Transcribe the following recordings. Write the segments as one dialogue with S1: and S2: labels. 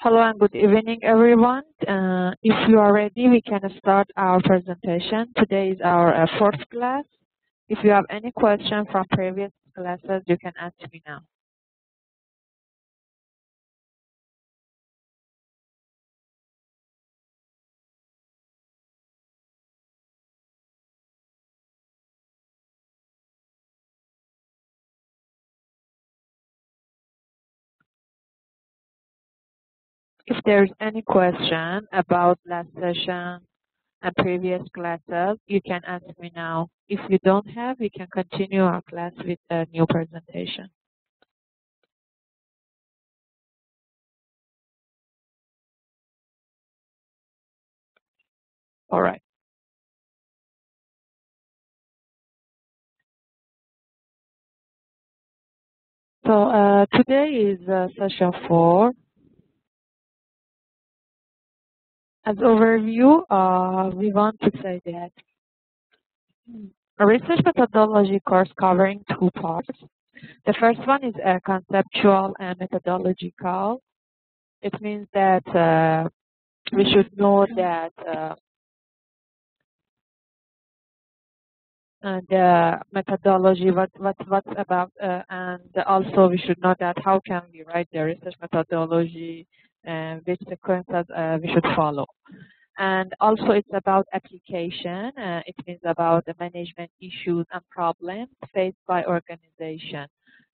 S1: Hello and good evening, everyone. If you are ready, we can start our presentation. Today is our fourth class. If you have any question from previous classes, you can ask me now. If there's any question about last session and previous classes, you can ask me now. If you don't have, we can continue our class with a new presentation. All right. So today is session 4. As overview, we want to say that a research methodology course covering 2 parts. The first one is conceptual and methodological. It means that we should know that the methodology, what's about, and also we should know that how can we write the research methodology and which sequences we should follow. And also it's about application. It means about the management issues and problems faced by organization.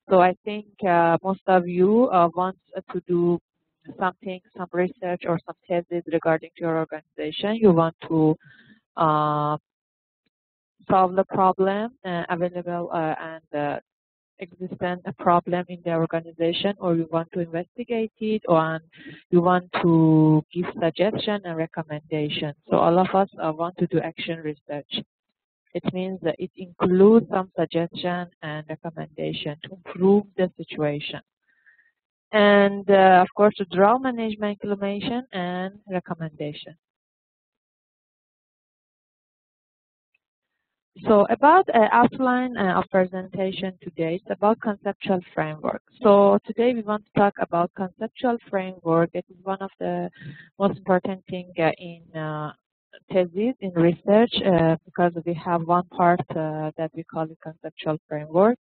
S1: So I think most of you want to do something, some research or some thesis regarding to your organization. You want to solve the problem available and existent problem in the organization, or you want to investigate it, or you want to give suggestion and recommendation. So all of us want to do action research. It means that it includes some suggestion and recommendation to improve the situation. And of course, to draw management implementation and recommendation. So about outline of presentation today, it's about conceptual framework. So today we want to talk about conceptual framework. It is one of the most important things in thesis, in research, because we have one part that we call the conceptual framework.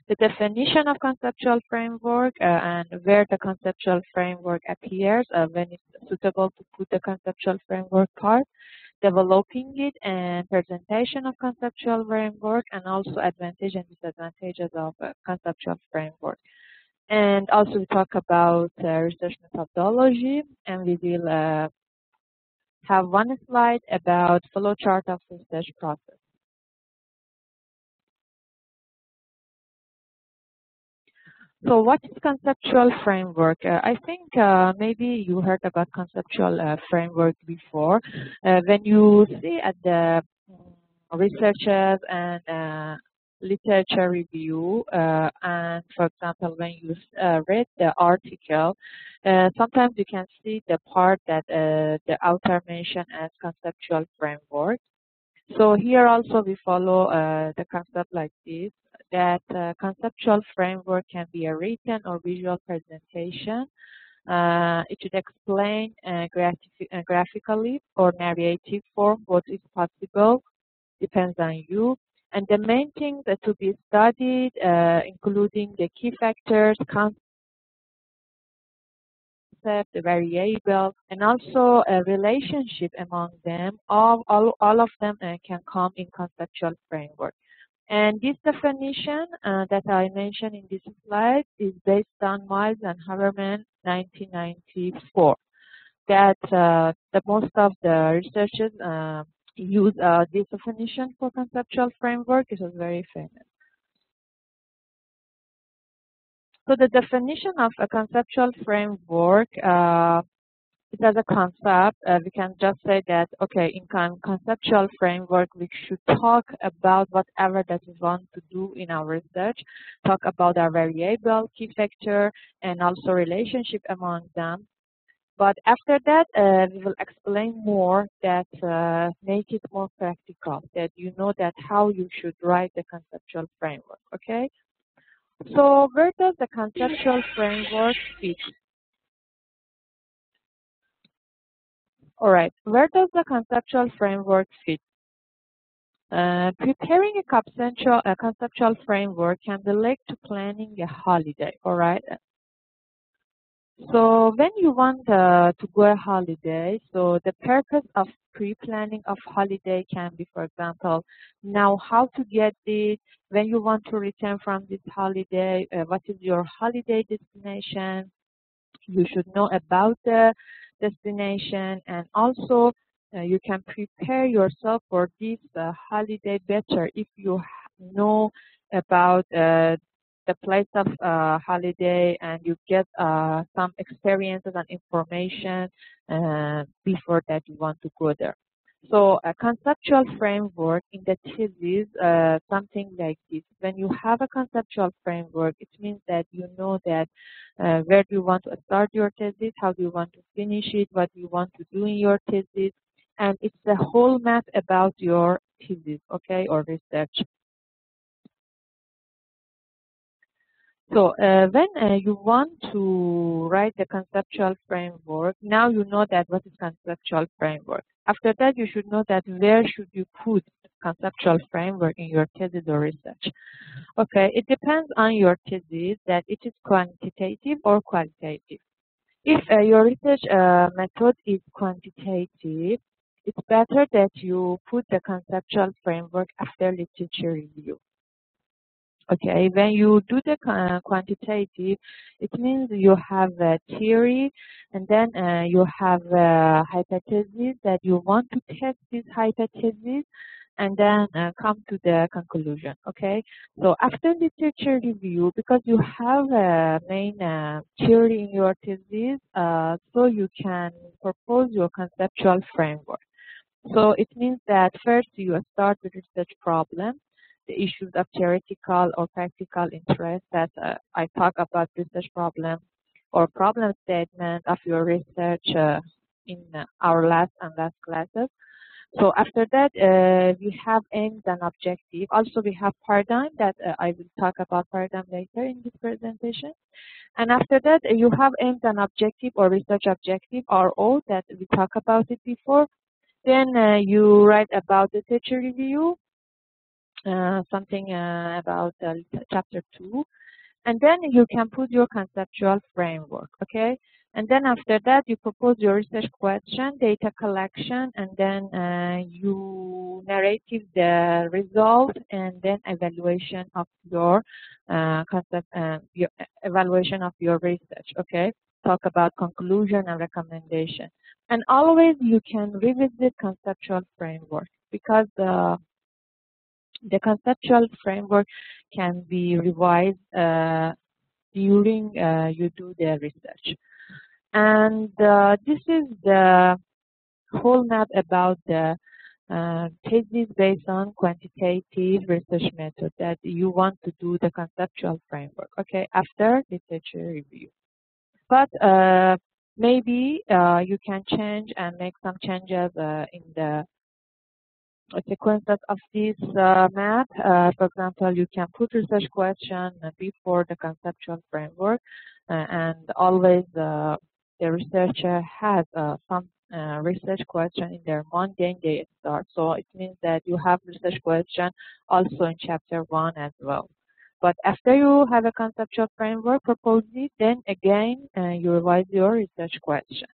S1: The definition of conceptual framework and where the conceptual framework appears when it's suitable to put the conceptual framework part, developing it, and presentation of conceptual framework, and also advantage and disadvantages of conceptual framework. And also we talk about research methodology, and we will have one slide about flowchart of research process. So what is conceptual framework? I think maybe you heard about conceptual framework before. When you see at the researchers and literature review, and for example, when you read the article, sometimes you can see the part that the author mentioned as conceptual framework. So here also we follow the concept like this, that conceptual framework can be a written or visual presentation. It should explain graphically or narrative form what is possible, depends on you. And the main things that to be studied, including the key factors, concept, the variable, and also a relationship among them. All of them can come in conceptual framework. And this definition that I mentioned in this slide is based on Miles and Haberman 1994. That the most of the researchers use this definition for conceptual framework. It was very famous. So the definition of a conceptual framework it as a concept, we can just say that, okay, in conceptual framework, we should talk about whatever that we want to do in our research, talk about our variable, key factor, and also relationship among them. But after that, we will explain more that make it more practical, that you know that how you should write the conceptual framework, okay? So where does the conceptual framework fit? All right, where does the conceptual framework fit? Preparing a conceptual framework can be linked to planning a holiday. All right. So when you want to go a holiday, so the purpose of pre-planning of holiday can be, for example, now how to get it, when you want to return from this holiday, what is your holiday destination, you should know about the destination, and also you can prepare yourself for this holiday better if you know about the place of holiday and you get some experiences and information before that you want to go there. So a conceptual framework in the thesis, something like this. When you have a conceptual framework, it means that you know that where do you want to start your thesis, how do you want to finish it, what do you want to do in your thesis, and it's the whole map about your thesis, okay, or research. So when you want to write the conceptual framework, now you know that what is conceptual framework. After that, you should know that where should you put conceptual framework in your thesis or research. Okay, it depends on your thesis that it is quantitative or qualitative. If your research method is quantitative, it's better that you put the conceptual framework after literature review. Okay, when you do the quantitative, it means you have a theory and then you have a hypothesis that you want to test this hypothesis and then come to the conclusion. Okay, so after literature review, because you have a main theory in your thesis, so you can propose your conceptual framework. So it means that first you start with research problem, the issues of theoretical or practical interest that I talk about research problem or problem statement of your research in our last classes. So after that, we have aims and objective. Also, we have paradigm that I will talk about paradigm later in this presentation. And after that, you have aims and objective or research objective, RO, that we talked about it before. Then you write about the literature review, something about chapter 2, and then you can put your conceptual framework, okay? And then after that, you propose your research question, data collection, and then you narrative the result, and then evaluation of your your evaluation of your research, okay? Talk about conclusion and recommendation. And always you can revisit conceptual framework because the conceptual framework can be revised during you do the research. And this is the whole map about the thesis based on quantitative research method that you want to do the conceptual framework, okay, after literature review. But maybe you can change and make some changes in the sequences of this map. For example, you can put research question before the conceptual framework, and always the researcher has some research question in their mundane day start. So it means that you have research question also in chapter 1 as well. But after you have a conceptual framework proposed, then again you revise your research question.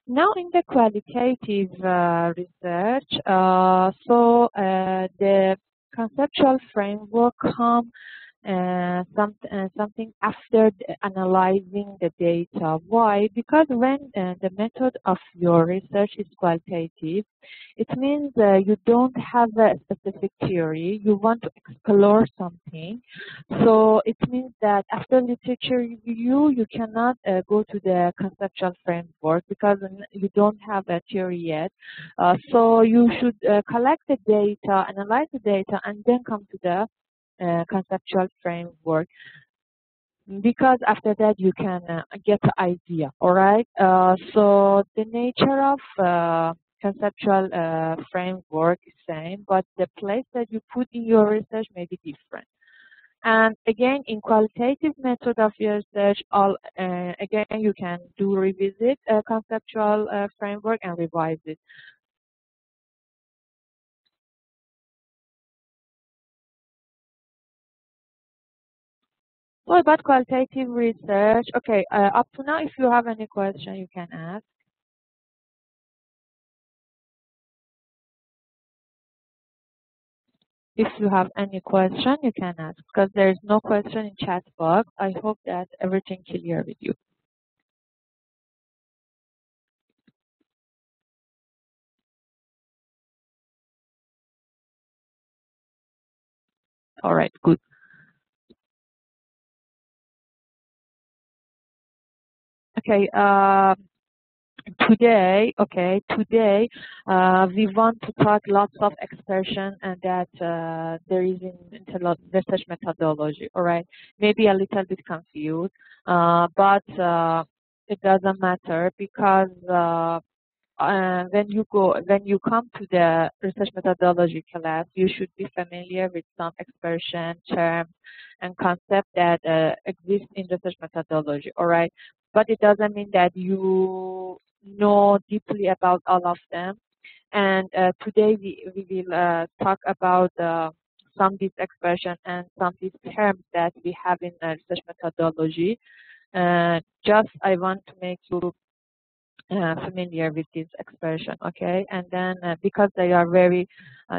S1: Now in the qualitative research, the conceptual framework comes something after analyzing the data. Why? Because when the method of your research is qualitative, it means you don't have a specific theory. You want to explore something. So it means that after literature review, you cannot go to the conceptual framework because you don't have a theory yet. So you should collect the data, analyze the data, and then come to the conceptual framework, because after that you can get the idea. All right. So the nature of conceptual framework is same, but the place that you put in your research may be different. And again, in qualitative method of research, again, you can do revisit a conceptual framework and revise it. So about qualitative research, okay, up to now, if you have any question, you can ask. If you have any question, you can ask, because there is no question in chat box. I hope that everything clear with you. All right, good. Okay, today we want to talk lots of expression and that there is in research methodology. All right, maybe a little bit confused, but it doesn't matter because when you come to the research methodology class, you should be familiar with some expression, terms, and concepts that exist in research methodology. All right, but it doesn't mean that you know deeply about all of them. And today we will talk about some of these expressions and some of these terms that we have in research methodology. Just I want to make you familiar with this expression, okay? And then because they are very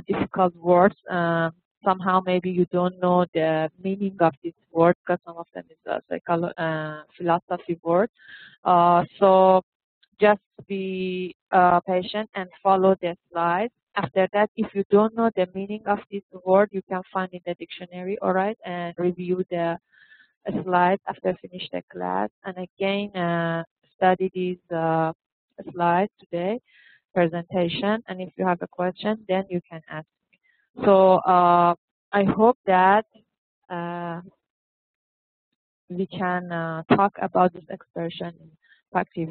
S1: difficult words, somehow maybe you don't know the meaning of this word because some of them is philosophy word. So just be patient and follow the slides. After that, if you don't know the meaning of this word, you can find in the dictionary, all right, and review the slides after finish the class. And again, study these slides today, presentation. And if you have a question, then you can ask me. So I hope that uh, we can talk about this expression in practice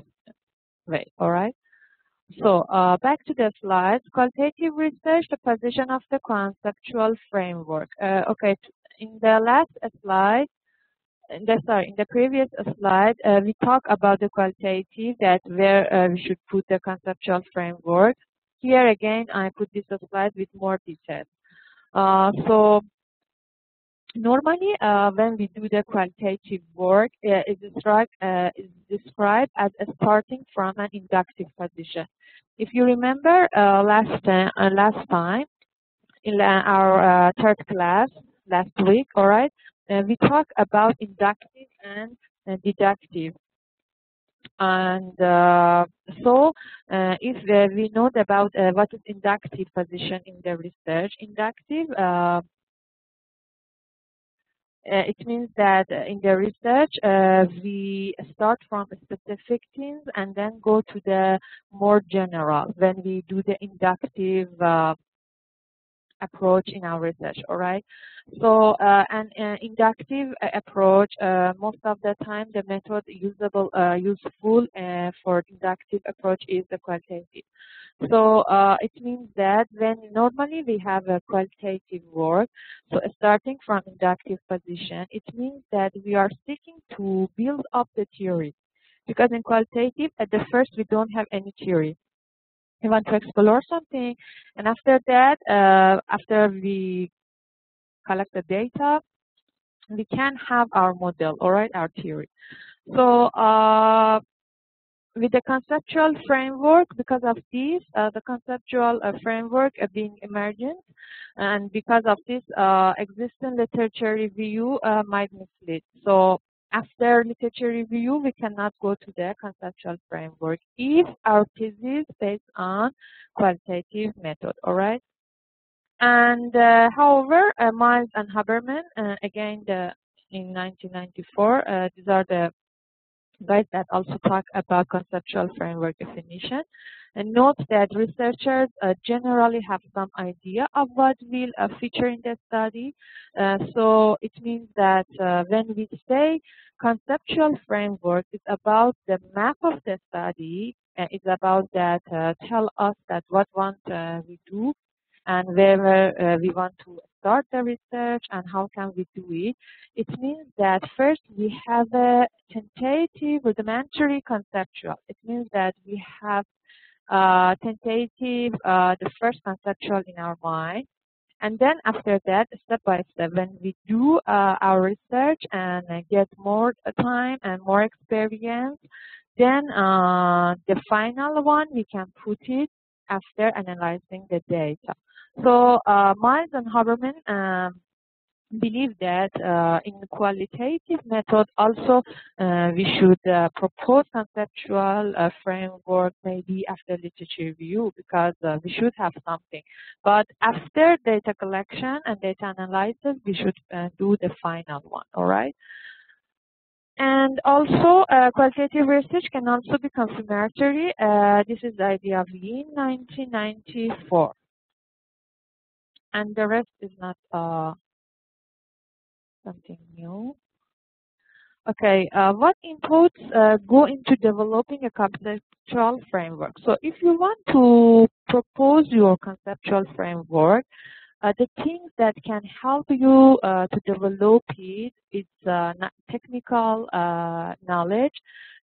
S1: way. All right. So back to the slides. Qualitative research, the position of the conceptual framework. Okay. In the last slide, in the previous slide, we talked about the qualitative, that where we should put the conceptual framework. Here again, I put this slide with more details. So normally, when we do the qualitative work, it's described as a starting from an inductive position. If you remember last time, in our third class last week, all right, we talked about inductive and deductive. And so if we know about what is inductive position in the research, inductive, it means that in the research, we start from specific things and then go to the more general when we do the inductive approach in our research, all right? So an inductive approach, most of the time the method useful for inductive approach is the qualitative. So it means that when normally we have a qualitative work, so starting from inductive position, it means that we are seeking to build up the theory. Because in qualitative, at the first we don't have any theory. We want to explore something, and after that, after we collect the data, we can have our model, all right, our theory. So with the conceptual framework, because of this, the conceptual framework being emergent, and because of this, existing literature review might mislead. So after literature review, we cannot go to the conceptual framework if our thesis based on qualitative method, all right? And however, Miles and Haberman, again, in 1994, these are the guys that also talk about conceptual framework definition. And note that researchers generally have some idea of what will feature in the study. So it means that when we say conceptual framework, it's about the map of the study. It's about that tell us that what want we do. and where we want to start the research and how can we do it. It means that first we have a tentative, rudimentary, conceptual. It means that we have tentative, the first conceptual in our mind. And then after that, step by step, when we do our research and get more time and more experience, then the final one, we can put it after analyzing the data. So Miles and Haberman believe that in qualitative method also we should propose conceptual framework maybe after literature review, because we should have something. But after data collection and data analysis, we should do the final one, all right? And also, qualitative research can also be confirmatory. This is the idea of Lee in 1994. And the rest is not something new. Okay, what inputs go into developing a conceptual framework? So if you want to propose your conceptual framework, the things that can help you to develop it is technical knowledge,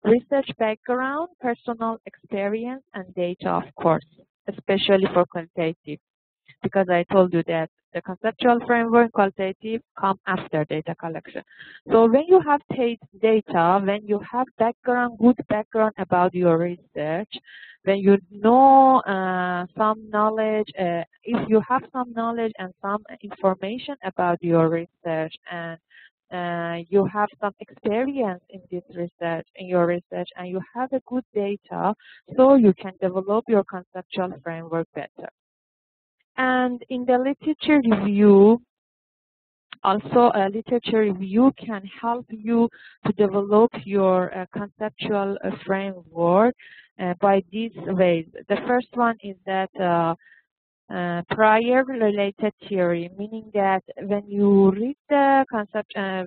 S1: research background, personal experience, and data, of course, especially for qualitative, because I told you that the conceptual framework, qualitative, come after data collection. So when you have data, when you have background, good background about your research, when you know some knowledge, if you have some knowledge and some information about your research, and you have some experience in this research, in your research, and you have a good data, so you can develop your conceptual framework better. And in the literature review, also a literature review can help you to develop your conceptual framework by these ways. The first one is that prior related theory, meaning that when you read the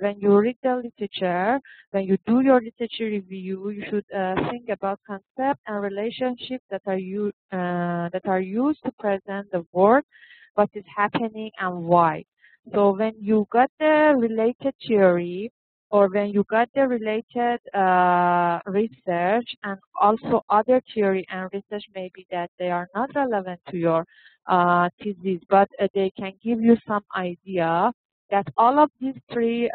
S1: when you read the literature, when you do your literature review, you should think about concepts and relationships that are used to present the word, what is happening and why. So when you got the related theory, or when you got the related research, and also other theory and research maybe that they are not relevant to your thesis, but they can give you some idea that all of these three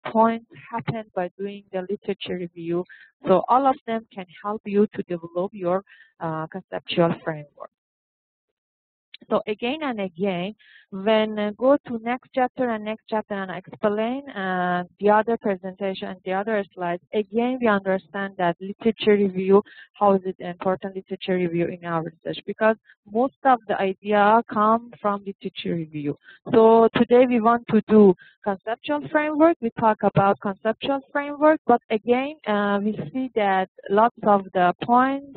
S1: points happen by doing the literature review. So all of them can help you to develop your conceptual framework. So again and again, when go to next chapter and explain the other presentation and the other slides, again we understand that literature review, how is it important literature review in our research, because most of the idea come from literature review. So today we want to do conceptual framework. We talk about conceptual framework, but again we see that lots of the points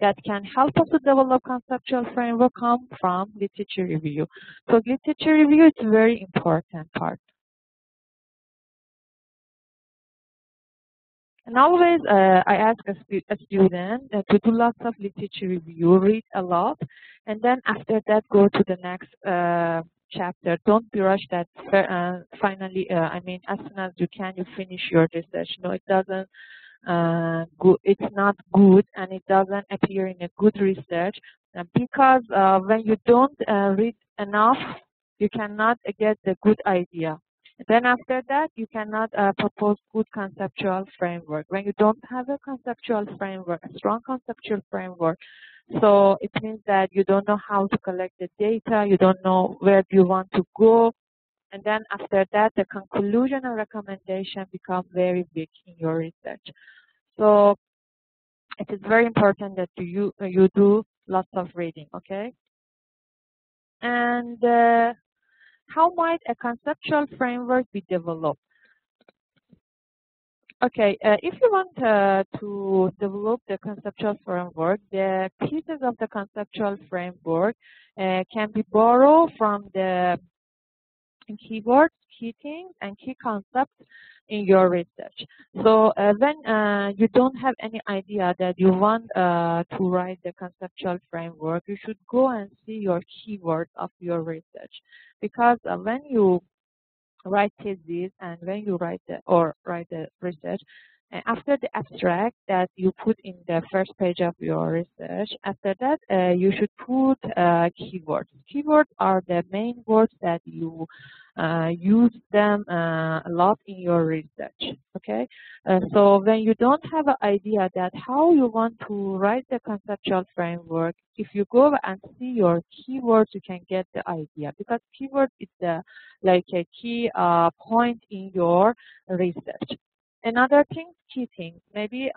S1: that can help us to develop conceptual framework come from literature review. So literature review is a very important part. And always I ask a student to do lots of literature review, read a lot, and then after that go to the next chapter. Don't be rushed that finally, I mean, as soon as you can, you finish your research. No, it doesn't. It's not good, and it doesn't appear in a good research, because when you don't read enough, you cannot get the good idea. Then after that, you cannot propose good conceptual framework. When you don't have a conceptual framework, a strong conceptual framework, so it means that you don't know how to collect the data, you don't know where you want to go. And then after that, the conclusion and recommendation become very big in your research. So it is very important that you do lots of reading, okay? And how might a conceptual framework be developed? Okay, if you want to develop the conceptual framework, the pieces of the conceptual framework can be borrowed from the keywords key things and key concepts in your research. So when you don't have any idea that you want to write the conceptual framework, you should go and see your keywords of your research, because when you write thesis and when you write the research, after the abstract that you put in the first page of your research, after that you should put keywords. Keywords are the main words that you use them a lot in your research. Okay, so when you don't have an idea that how you want to write the conceptual framework, if you go and see your keywords, you can get the idea, because keyword is the like a key point in your research. Another thing, key things. Maybe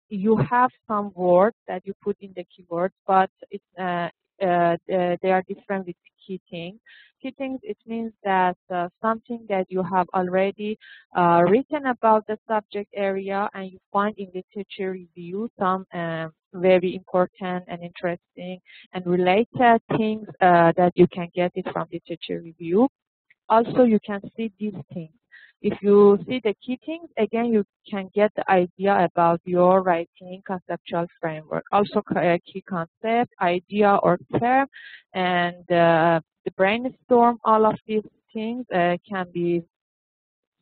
S1: you have some words that you put in the keywords, but they are different with key things. Key things, it means that something that you have already written about the subject area, and you find in literature review some very important and interesting and related things that you can get it from literature review. Also, you can see these things. If you see the key things, again, you can get the idea about your writing conceptual framework. Also, key concept, idea or term, and the brainstorm, all of these things can be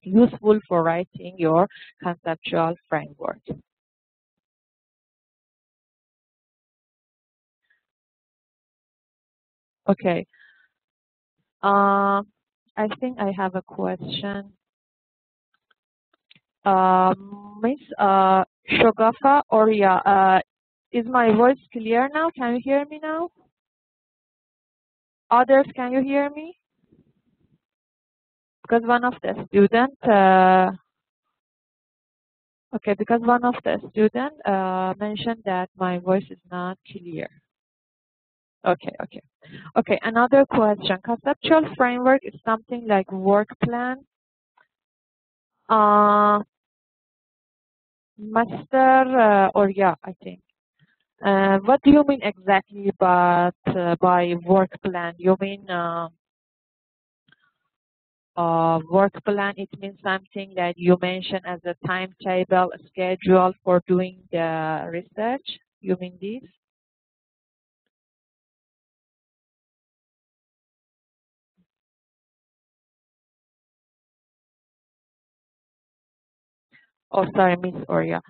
S1: useful for writing your conceptual framework. Okay. I think I have a question. Miss Shogafa Oria, is my voice clear now? Can you hear me now? Others, can you hear me? Because one of the students, mentioned that my voice is not clear. Okay. Another question. Conceptual framework is something like work plan. Master Oria, I think. What do you mean exactly by work plan? You mean work plan? It means something that you mention as a timetable, a schedule for doing the research. You mean this? Oh, sorry, Miss Oria.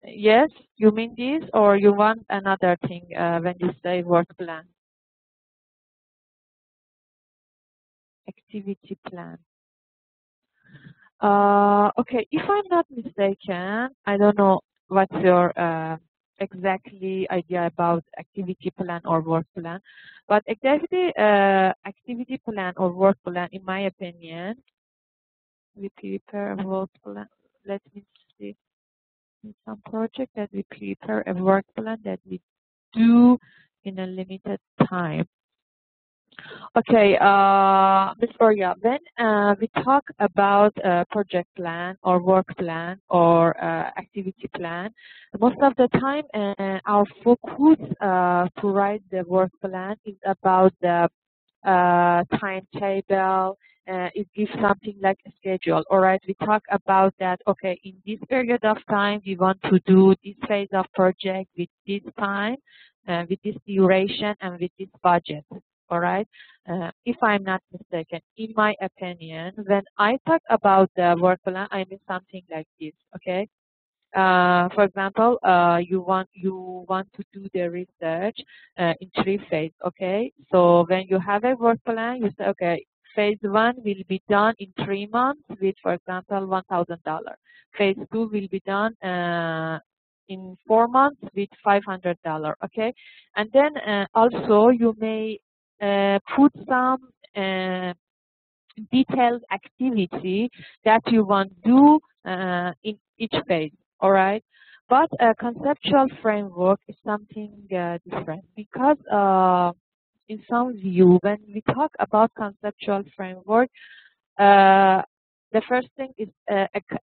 S1: Yes, you mean this, or you want another thing when you say work plan? Activity plan. Okay, if I'm not mistaken, I don't know what's your exactly idea about activity plan or work plan, but exactly activity plan or work plan, in my opinion, we prepare a work plan. Let me see. In some project that we prepare a work plan that we do in a limited time. Okay, Ms. Oria, when we talk about project plan or work plan or activity plan, most of the time our focus to write the work plan is about the timetable. It gives something like a schedule. All right, we talk about that. Okay, in this period of time, we want to do this phase of project with this time, with this duration, and with this budget. All right. If I'm not mistaken, in my opinion, when I talk about the work plan, I mean something like this. Okay. For example, you want to do the research in 3 phases. Okay, so when you have a work plan, you say, okay, phase 1 will be done in 3 months with, for example, $1,000. Phase 2 will be done in 4 months with $500. Okay, and then also you may put some detailed activity that you want to do in each phase. All right, but a conceptual framework is something different, because in some view, when we talk about conceptual framework, The first thing is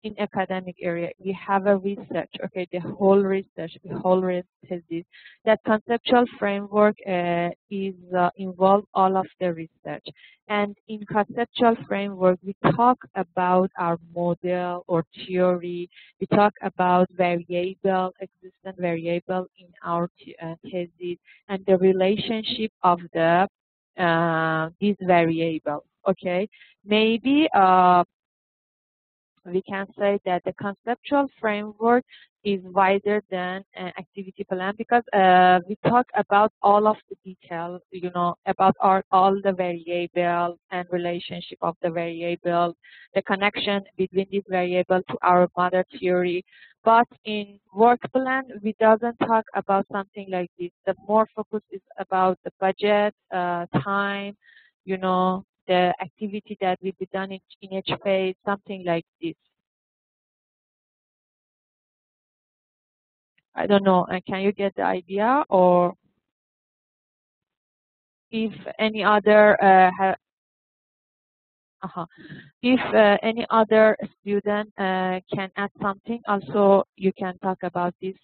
S1: in academic area, we have a research, okay, the whole research, the whole thesis. That conceptual framework is involve all of the research. And in conceptual framework, we talk about our model or theory. We talk about variable, existent variable in our thesis, and the relationship of the these variable. Okay, maybe we can say that the conceptual framework is wider than an activity plan because we talk about all of the detail, about all the variables and relationship of the variables, the connection between these variables to our mother theory. But in work plan, we doesn't talk about something like this. The more focus is about the budget, time, the activity that will be done in each phase, something like this. I don't know. Can you get the idea? Or if any other if any other student can add something, also you can talk about this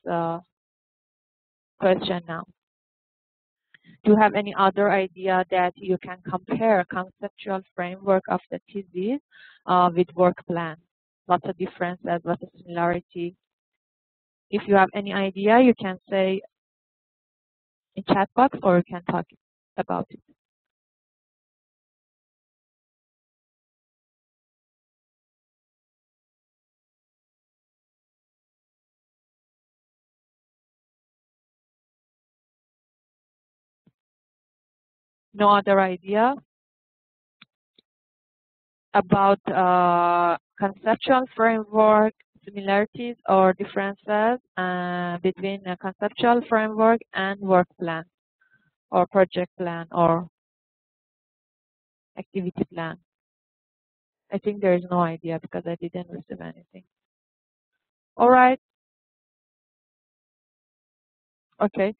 S1: question now. Do you have any other idea that you can compare conceptual framework of the thesis with work plan? What's the difference and what's the similarity? If you have any idea, you can say in chat box or you can talk about it. No other idea about conceptual framework, similarities or differences between a conceptual framework and work plan or project plan or activity plan? I think there is no idea because I didn't receive anything. All right. Okay.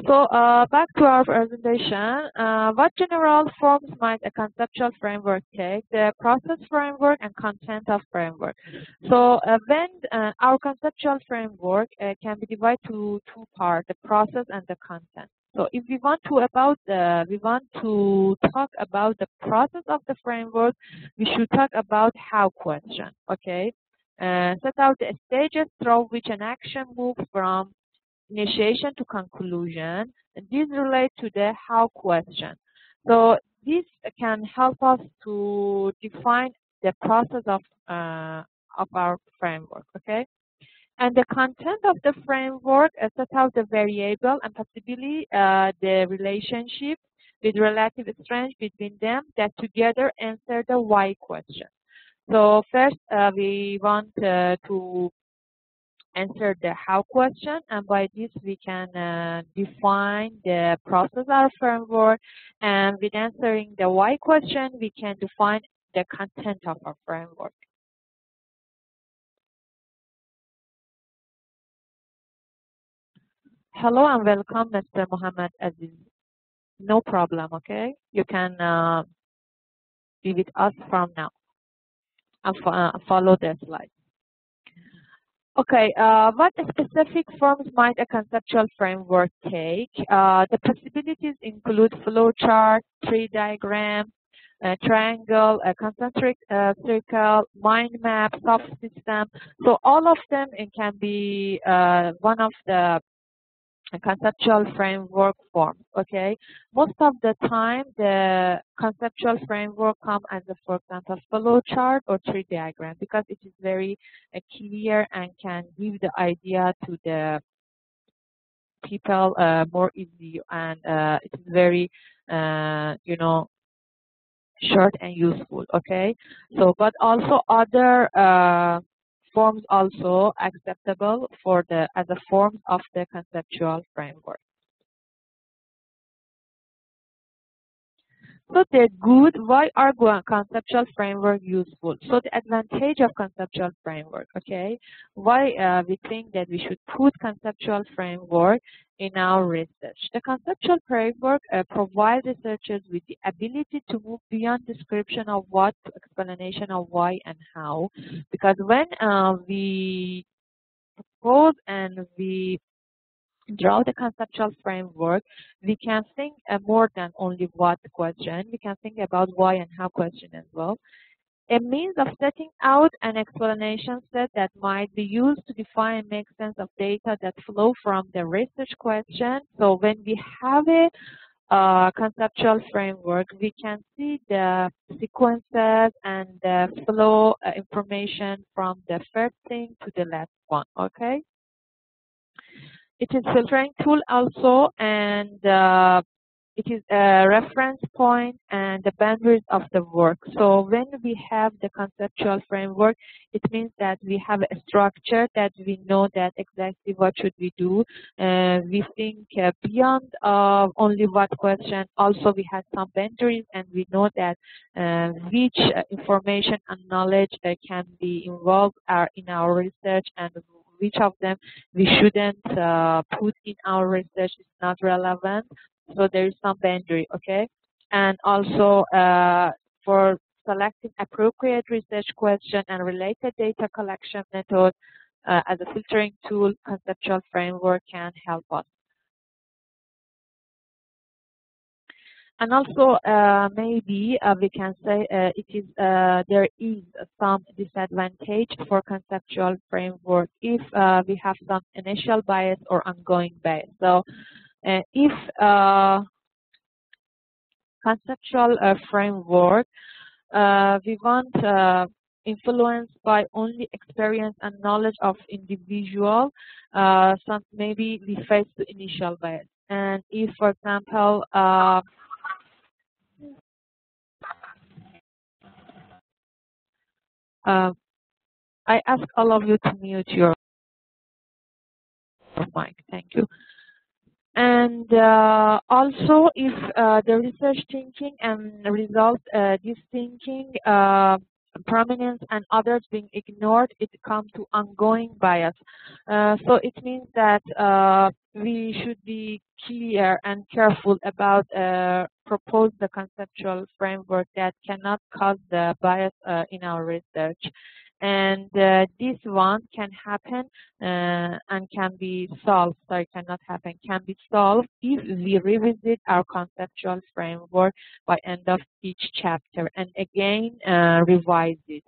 S1: So back to our presentation. What general forms might a conceptual framework take? The process framework and content of framework. So when our conceptual framework can be divided to two parts, the process and the content. So if we want to talk about the process of the framework, we should talk about how question. Okay. Set out the stages through which an action moves from initiation to conclusion, and these relate to the how question. So this can help us to define the process of our framework, okay? And the content of the framework set out the variable and possibly the relationship with relative strength between them that together answer the why question. So first, we want to answer the how question, and by this we can define the process of framework, and with answering the why question we can define the content of our framework. Hello and welcome, Mr. Muhammad Aziz. No problem, okay? You can be with us from now and follow the slide. Okay, what specific forms might a conceptual framework take? The possibilities include flowchart, tree diagram, triangle, a concentric circle, mind map, subsystem. So all of them can be one of the conceptual framework forms. Okay, most of the time the conceptual framework come as a, for example, flow chart or tree diagram because it is very clear and can give the idea to the people more easy, and it is very short and useful. Okay, so but also other forms also acceptable for the as a form of the conceptual framework. So the good, why are conceptual framework useful? So the advantage of conceptual framework, okay? Why we think that we should put conceptual framework in our research. The conceptual framework provides researchers with the ability to move beyond description of what to explanation of why and how. Because when we propose and we draw the conceptual framework, we can think more than only what question. We can think about why and how question as well. A means of setting out an explanation set that might be used to define and make sense of data that flow from the research question. So when we have a conceptual framework, we can see the sequences and the flow information from the first thing to the last one. Okay. It is a filtering tool also, and it is a reference point and the boundaries of the work. So when we have the conceptual framework, it means that we have a structure that we know that exactly what should we do. We think beyond only what question. Also, we have some boundaries, and we know that which information and knowledge can be involved in our research, and which of them we shouldn't put in our research is not relevant. So there is some boundary, okay? And also for selecting appropriate research question and related data collection method as a filtering tool, conceptual framework can help us. And also maybe we can say there is some disadvantage for conceptual framework if we have some initial bias or ongoing bias. So if conceptual framework we want influenced by only experience and knowledge of individual, some maybe we face the initial bias. And if, for example, I ask all of you to mute your mic. Thank you. And also, if the research thinking and result this thinking prominence and others being ignored, it comes to ongoing bias. So it means that we should be clear and careful about propose the conceptual framework that cannot cause the bias in our research. And this one can happen and can be solved. Sorry, cannot happen. Can be solved if we revisit our conceptual framework by end of each chapter and again revise it.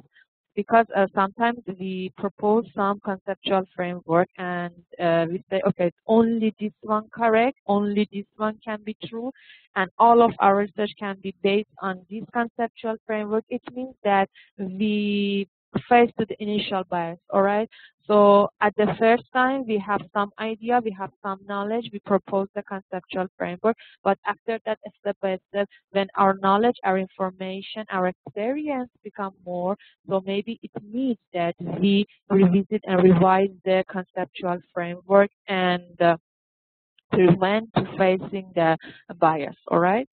S1: Because sometimes we propose some conceptual framework and we say, okay, only this one correct, only this one can be true, and all of our research can be based on this conceptual framework. It means that we face to the initial bias, all right? So at the first time, we have some idea, we have some knowledge, we propose the conceptual framework, but after that, step by step, when our knowledge, our information, our experience become more, so maybe it needs that we revisit and revise the conceptual framework and prevent to facing the bias, all right?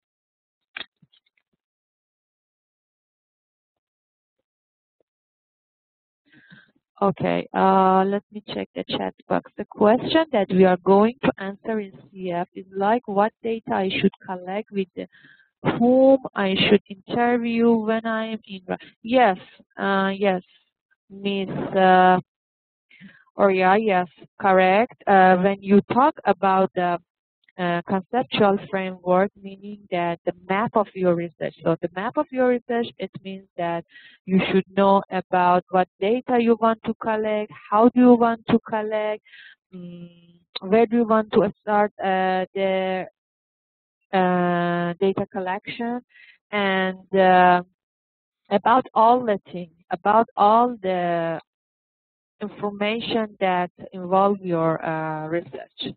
S1: Okay, let me check the chat box. The question that we are going to answer in CF is like what data I should collect, with whom I should interview when I am in. Yes, yes, Miss Oria, yes, correct. When you talk about the conceptual framework, meaning that the map of your research. So the map of your research, it means that you should know about what data you want to collect, how do you want to collect, where do you want to start the data collection, and about all the things, about all the information that involve your research.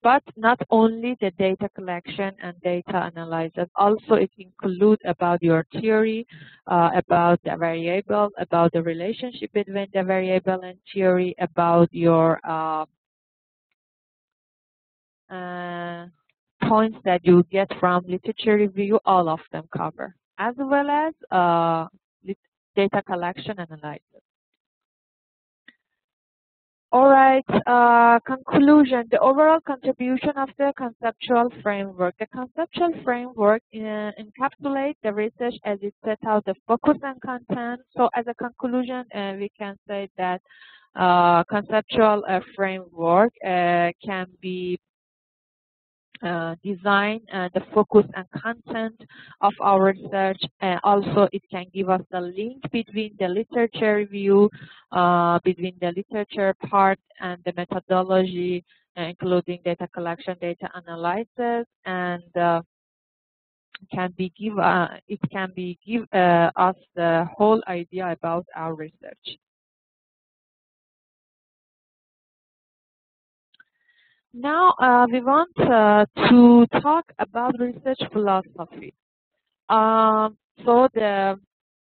S1: But not only the data collection and data analysis, also it includes about your theory, about the variable, about the relationship between the variable and theory, about your points that you get from literature review, all of them cover, as well as data collection and analysis. All right, conclusion, the overall contribution of the conceptual framework. The conceptual framework encapsulates the research as it sets out the focus and content. So as a conclusion, we can say that conceptual framework can be design the focus and content of our research. Also, it can give us the link between the literature review, between the literature part and the methodology, including data collection, data analysis, and it can be give us the whole idea about our research. Now we want to talk about research philosophy. So the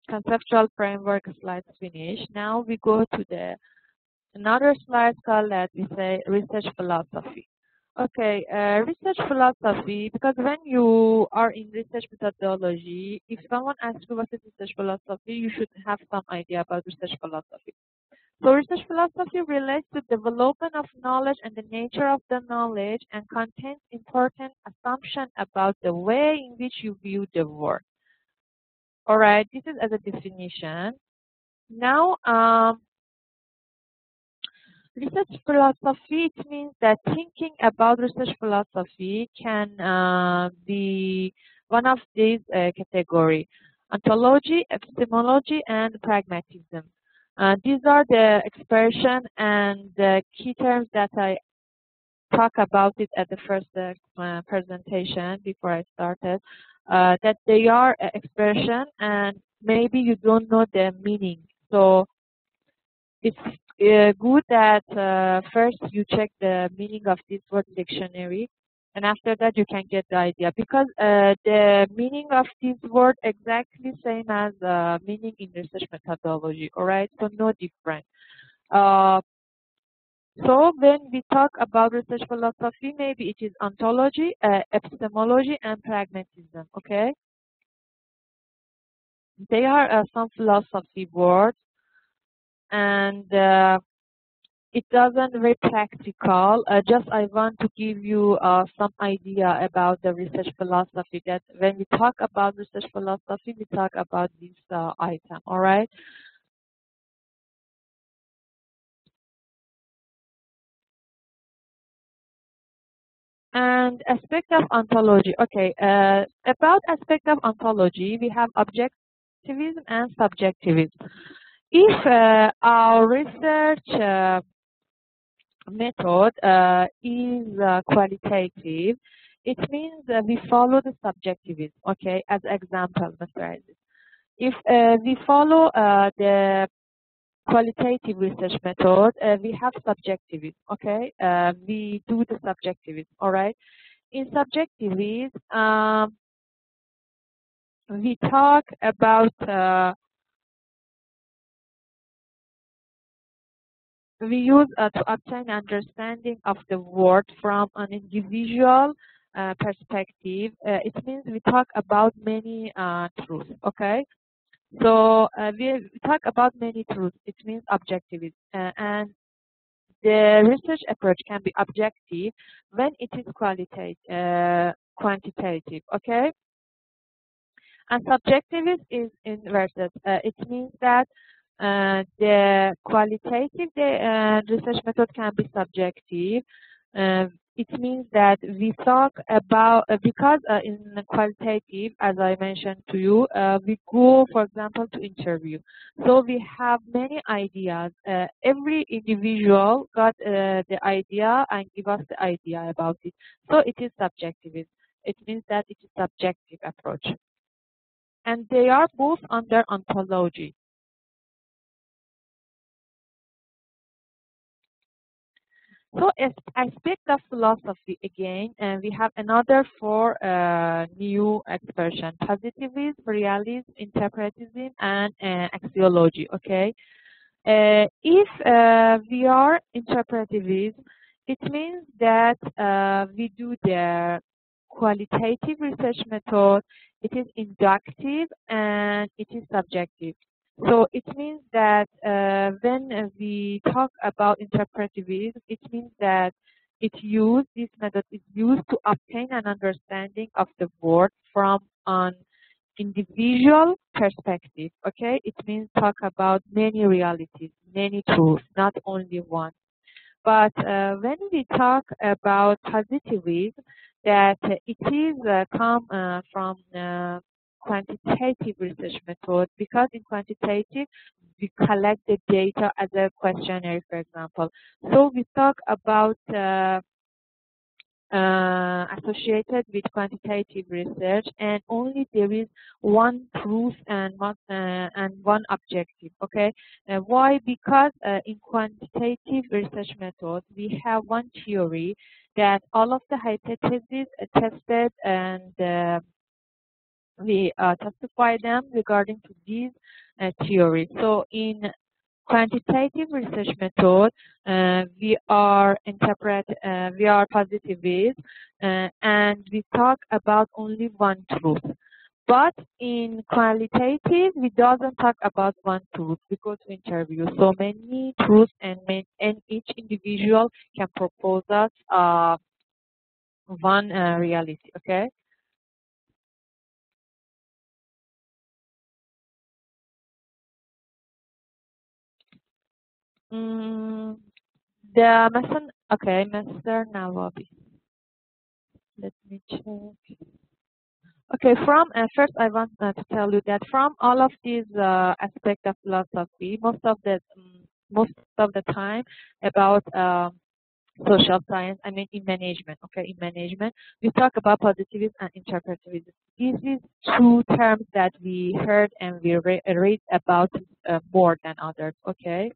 S1: conceptual framework slides finished. Now we go to the another slide called that we say research philosophy. Okay, research philosophy, because when you are in research methodology, if someone asks you what is research philosophy, you should have some idea about research philosophy. So research philosophy relates to development of knowledge and the nature of the knowledge and contains important assumptions about the way in which you view the world. All right, this is as a definition. Now, research philosophy, it means that thinking about research philosophy can be one of these categories: ontology, epistemology, and pragmatism. These are the expression and the key terms that I talk about it at the first presentation before I started, that they are expression and maybe you don't know the meaning. So it's good that first you check the meaning of this word dictionary, and after that you can get the idea, because the meaning of this word exactly same as meaning in research methodology. All right, so no different. So when we talk about research philosophy, maybe it is ontology, epistemology, and pragmatism. Okay, they are some philosophy words, and it doesn't very practical. Just I want to give you some idea about the research philosophy. That when we talk about research philosophy, we talk about this item. All right. And aspect of ontology. Okay. About aspect of ontology, we have objectivism and subjectivism. If our research method is qualitative, it means we follow the subjectivism. Okay, as example, Mr. Aziz. If we follow the qualitative research method, we have subjectivism. Okay, we do the subjectivism. All right. In subjectivism, we talk about we use to obtain understanding of the world from an individual perspective. It means we talk about many truths. Okay, so we talk about many truths. It means objectivism, and the research approach can be objective when it is quantitative. Okay, and subjectivist is inverted. It means that the qualitative research method can be subjective. It means that we talk about, because in qualitative, as I mentioned to you, we go, for example, to interview. So we have many ideas. Every individual got the idea and give us the idea about it. So it is subjectivist. It means that it is subjective approach. And they are both under ontology. So as aspect of philosophy again, and we have another four new expression: positivism, realism, interpretism, and axiology. Okay, if we are interpretivism, it means that we do the qualitative research method. It is inductive and it is subjective. So it means that when we talk about interpretivism, it means that this method is used to obtain an understanding of the world from an individual perspective. Okay, it means talk about many realities, many truths, not only one. But when we talk about positivism, that it is come from quantitative research method, because in quantitative we collect the data as a questionnaire, for example. So we talk about associated with quantitative research, and only there is one truth and one objective. Okay, why? Because in quantitative research methods we have one theory that all of the hypotheses are tested, and we testify them regarding to these theories. So in quantitative research method, we are positivist, and we talk about only one truth. But in qualitative, we doesn't talk about one truth. We go to interview so many truths, and each individual can propose us one reality. Okay. Mm, the Mason, okay, Mr. Nawabi. Let me check. Okay, from first I want to tell you that from all of these aspects of philosophy, most of the time about social science, I mean in management. Okay, in management we talk about positivism and interpretivism. These is two terms that we heard and we read about more than others. Okay,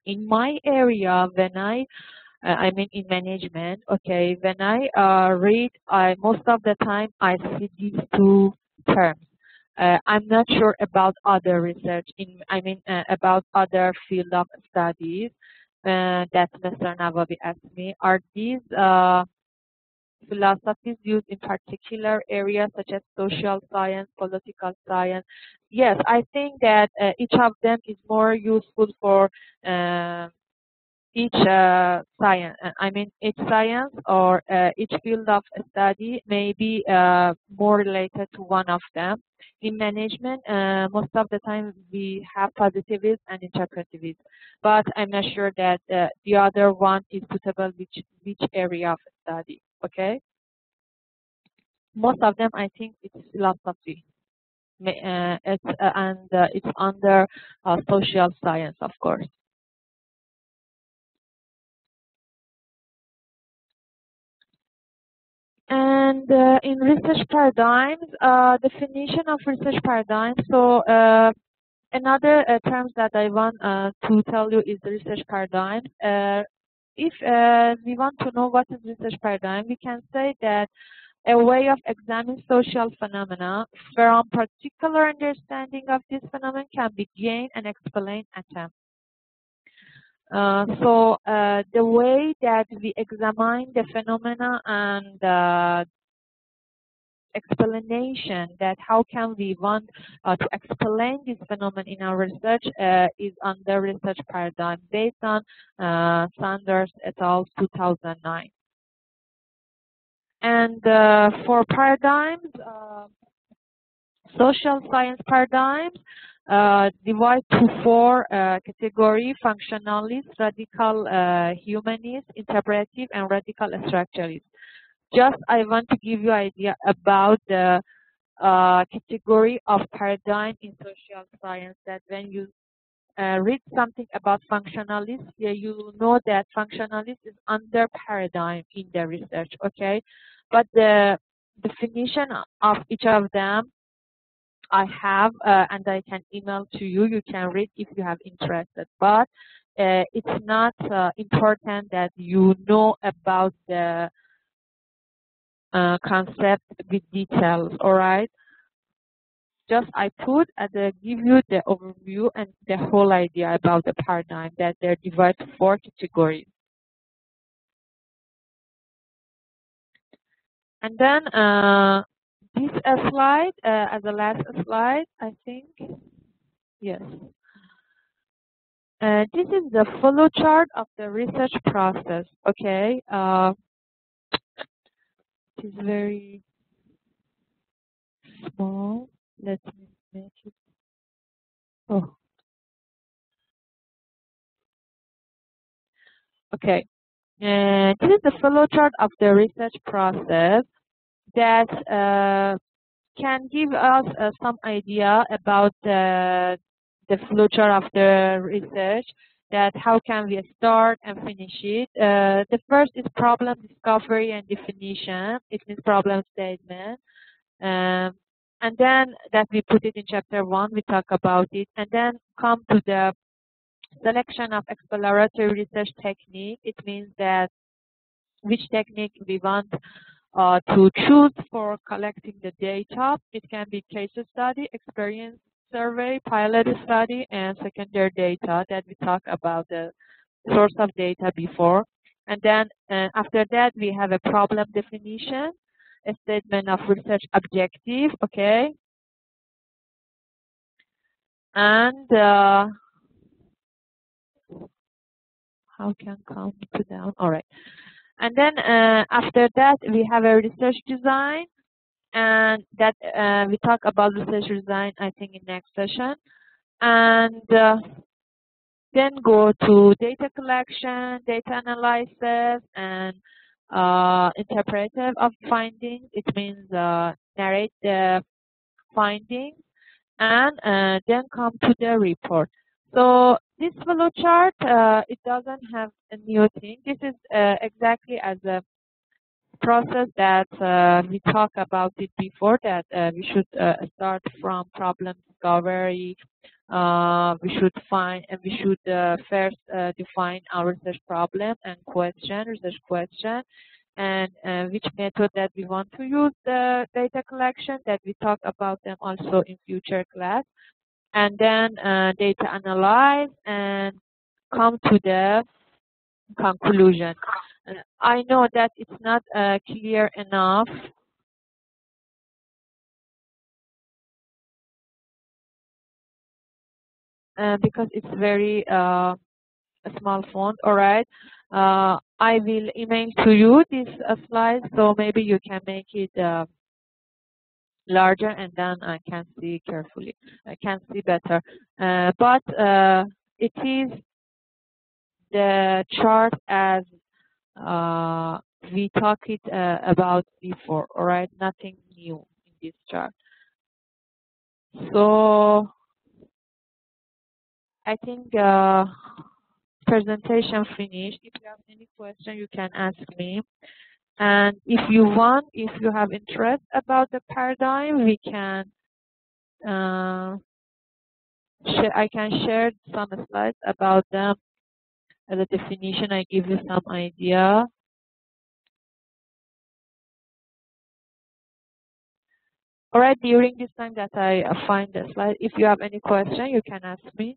S1: in my area when I mean in management. Okay, when I read, I most of the time I see these two terms. I'm not sure about other research about other field of studies that Mr. Nawawi asked me. Are these philosophies used in particular areas such as social science, political science? Yes, I think that each of them is more useful for uh, each science, each science or each field of study may be more related to one of them. In management, most of the time we have positivism and interpretivism, but I'm not sure that the other one is suitable which area of study. Okay, most of them I think it's philosophy. It's under social science, of course. And in research paradigms, definition of research paradigms. So another terms that I want to tell you is the research paradigm. If we want to know what is research paradigm, we can say that a way of examining social phenomena from particular understanding of this phenomenon can be gained and explained at them. The way that we examine the phenomena and explanation that how can we want to explain this phenomenon in our research is under research paradigm based on Sanders et al. 2009. And for paradigms, social science paradigms divide to four categories: functionalist, radical humanist, interpretive, and radical structuralist. Just I want to give you an idea about the category of paradigm in social science, that when you read something about functionalist, yeah, you know that functionalist is under paradigm in the research, okay? But the definition of each of them I have, and I can email to you. You can read if you have interested. But it's not important that you know about the concept with details, all right? Just I put give you the overview and the whole idea about the paradigm, that they're divided to four categories. And then this slide as the last slide, I think. Yes. This is the flow chart of the research process. Okay. It is very small. Let me make it. Oh, okay. This is the flow chart of the research process that can give us some idea about the flow chart of the research, that how can we start and finish it. The first is problem discovery and definition. It means problem statement. Um, and then that we put it in chapter 1, we talk about it. And then come to the selection of exploratory research technique. It means that which technique we want to choose for collecting the data. It can be case study, experience survey, pilot study, and secondary data that we talked about the source of data before. And then after that, we have a problem definition, a statement of research objective, okay? And how can come to down? All right. And then after that, we have a research design, and that we talk about research design, I think, in next session. And then go to data collection, data analysis, and interpretive of findings. It means narrate the findings, and then come to the report. So this flow chart, it doesn't have a new thing. This is exactly as a process that we talked about it before, that we should start from problem discovery. We should find, and we should first define our research problem and research question, and which method that we want to use the data collection, that we talk about them also in future class. And then data analyze and come to the conclusion. I know that it's not clear enough because it's very small font. All right. I will email to you this slide, so maybe you can make it larger, and then I can see carefully. I can see better. But it is the chart as we talked it about before. All right. Nothing new in this chart. So I think presentation finished. If you have any question, you can ask me. And if you want, if you have interest about the paradigm, we can I can share some slides about them. As a definition, I give you some idea. All right, during this time that I find the slide, if you have any question, you can ask me.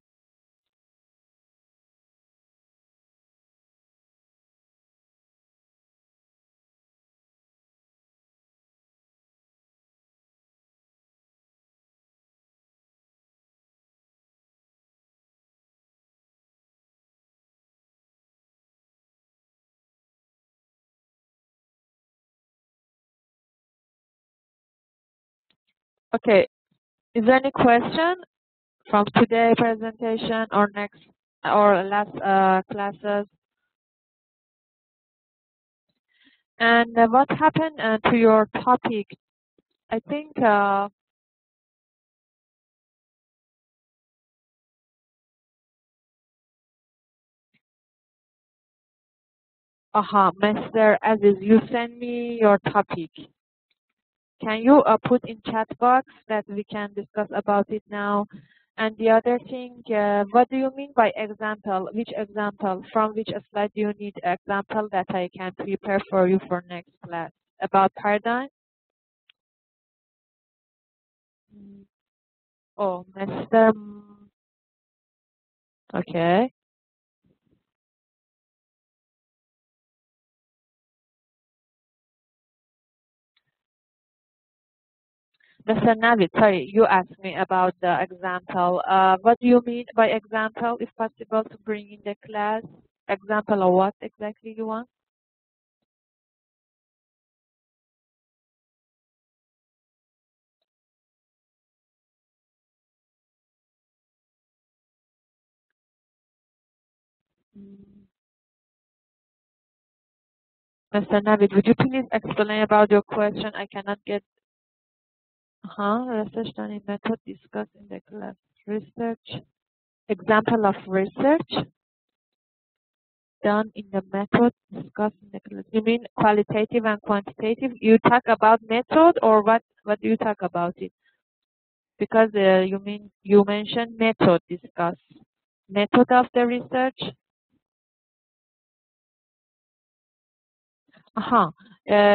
S1: Okay, is there any question from today's presentation or next or last classes? And what happened to your topic? I think Mr. Aziz, you send me your topic. Can you put in chat box that we can discuss about it now? And the other thing, what do you mean by example? Which example? From which slide do you need example that I can prepare for you for next class? About paradigm? Oh, Mr. Okay. Mr. Navid, sorry, you asked me about the example. What do you mean by example? If possible, to bring in the class example of what exactly you want? Mm. Mr. Navid, would you please explain about your question? I cannot get. Research done in method discussed in the class. Research. Example of research done in the method discussed in the class. You mean qualitative and quantitative? You talk about method or what? What do you talk about it? Because you mentioned method discuss. Method of the research. Uh-huh.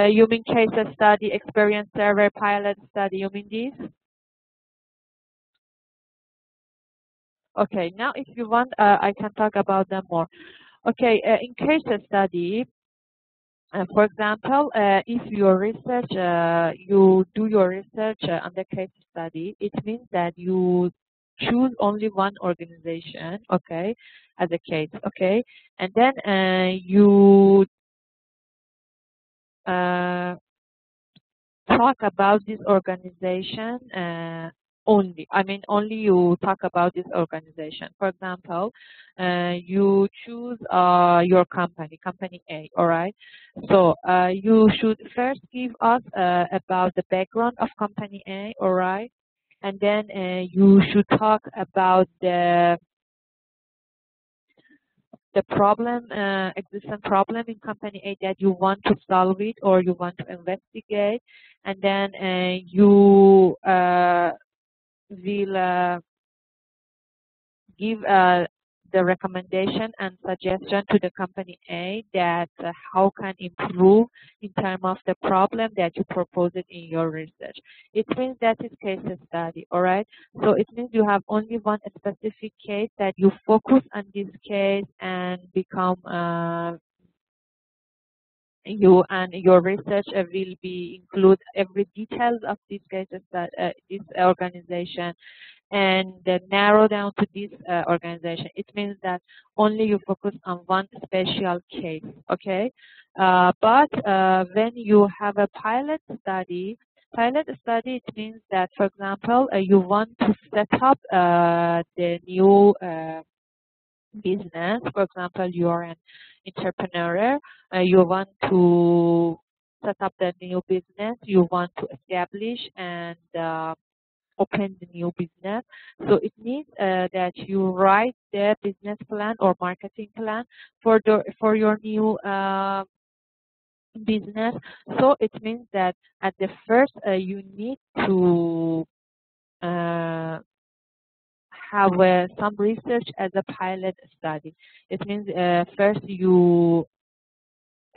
S1: You mean case study, experience survey, pilot study. You mean this? Okay. Now, if you want, I can talk about them more. Okay. In case study, for example, if your research, you do your research on the case study, it means that you choose only one organization, okay, as a case, okay, and then you uh, talk about this organization only. I mean, only you talk about this organization. For example, you choose your company, company A, all right? So you should first give us about the background of company A, all right? And then you should talk about the problem, existing problem in company A that you want to solve it or you want to investigate, and then you will give the recommendation and suggestion to the company A that how can improve in terms of the problem that you proposed in your research. It means that is case study, all right? So it means you have only one specific case that you focus on this case and become you and your research will be include every details of this case that this organization and narrow down to this organization. It means that only you focus on one special case, okay? But when you have a pilot study, it means that, for example, you want to set up the new business. For example, you are an entrepreneur, you want to set up the new business, you want to establish and open the new business. So it means that you write the business plan or marketing plan for your new business. So it means that at the first you need to uh, have some research as a pilot study. It means first you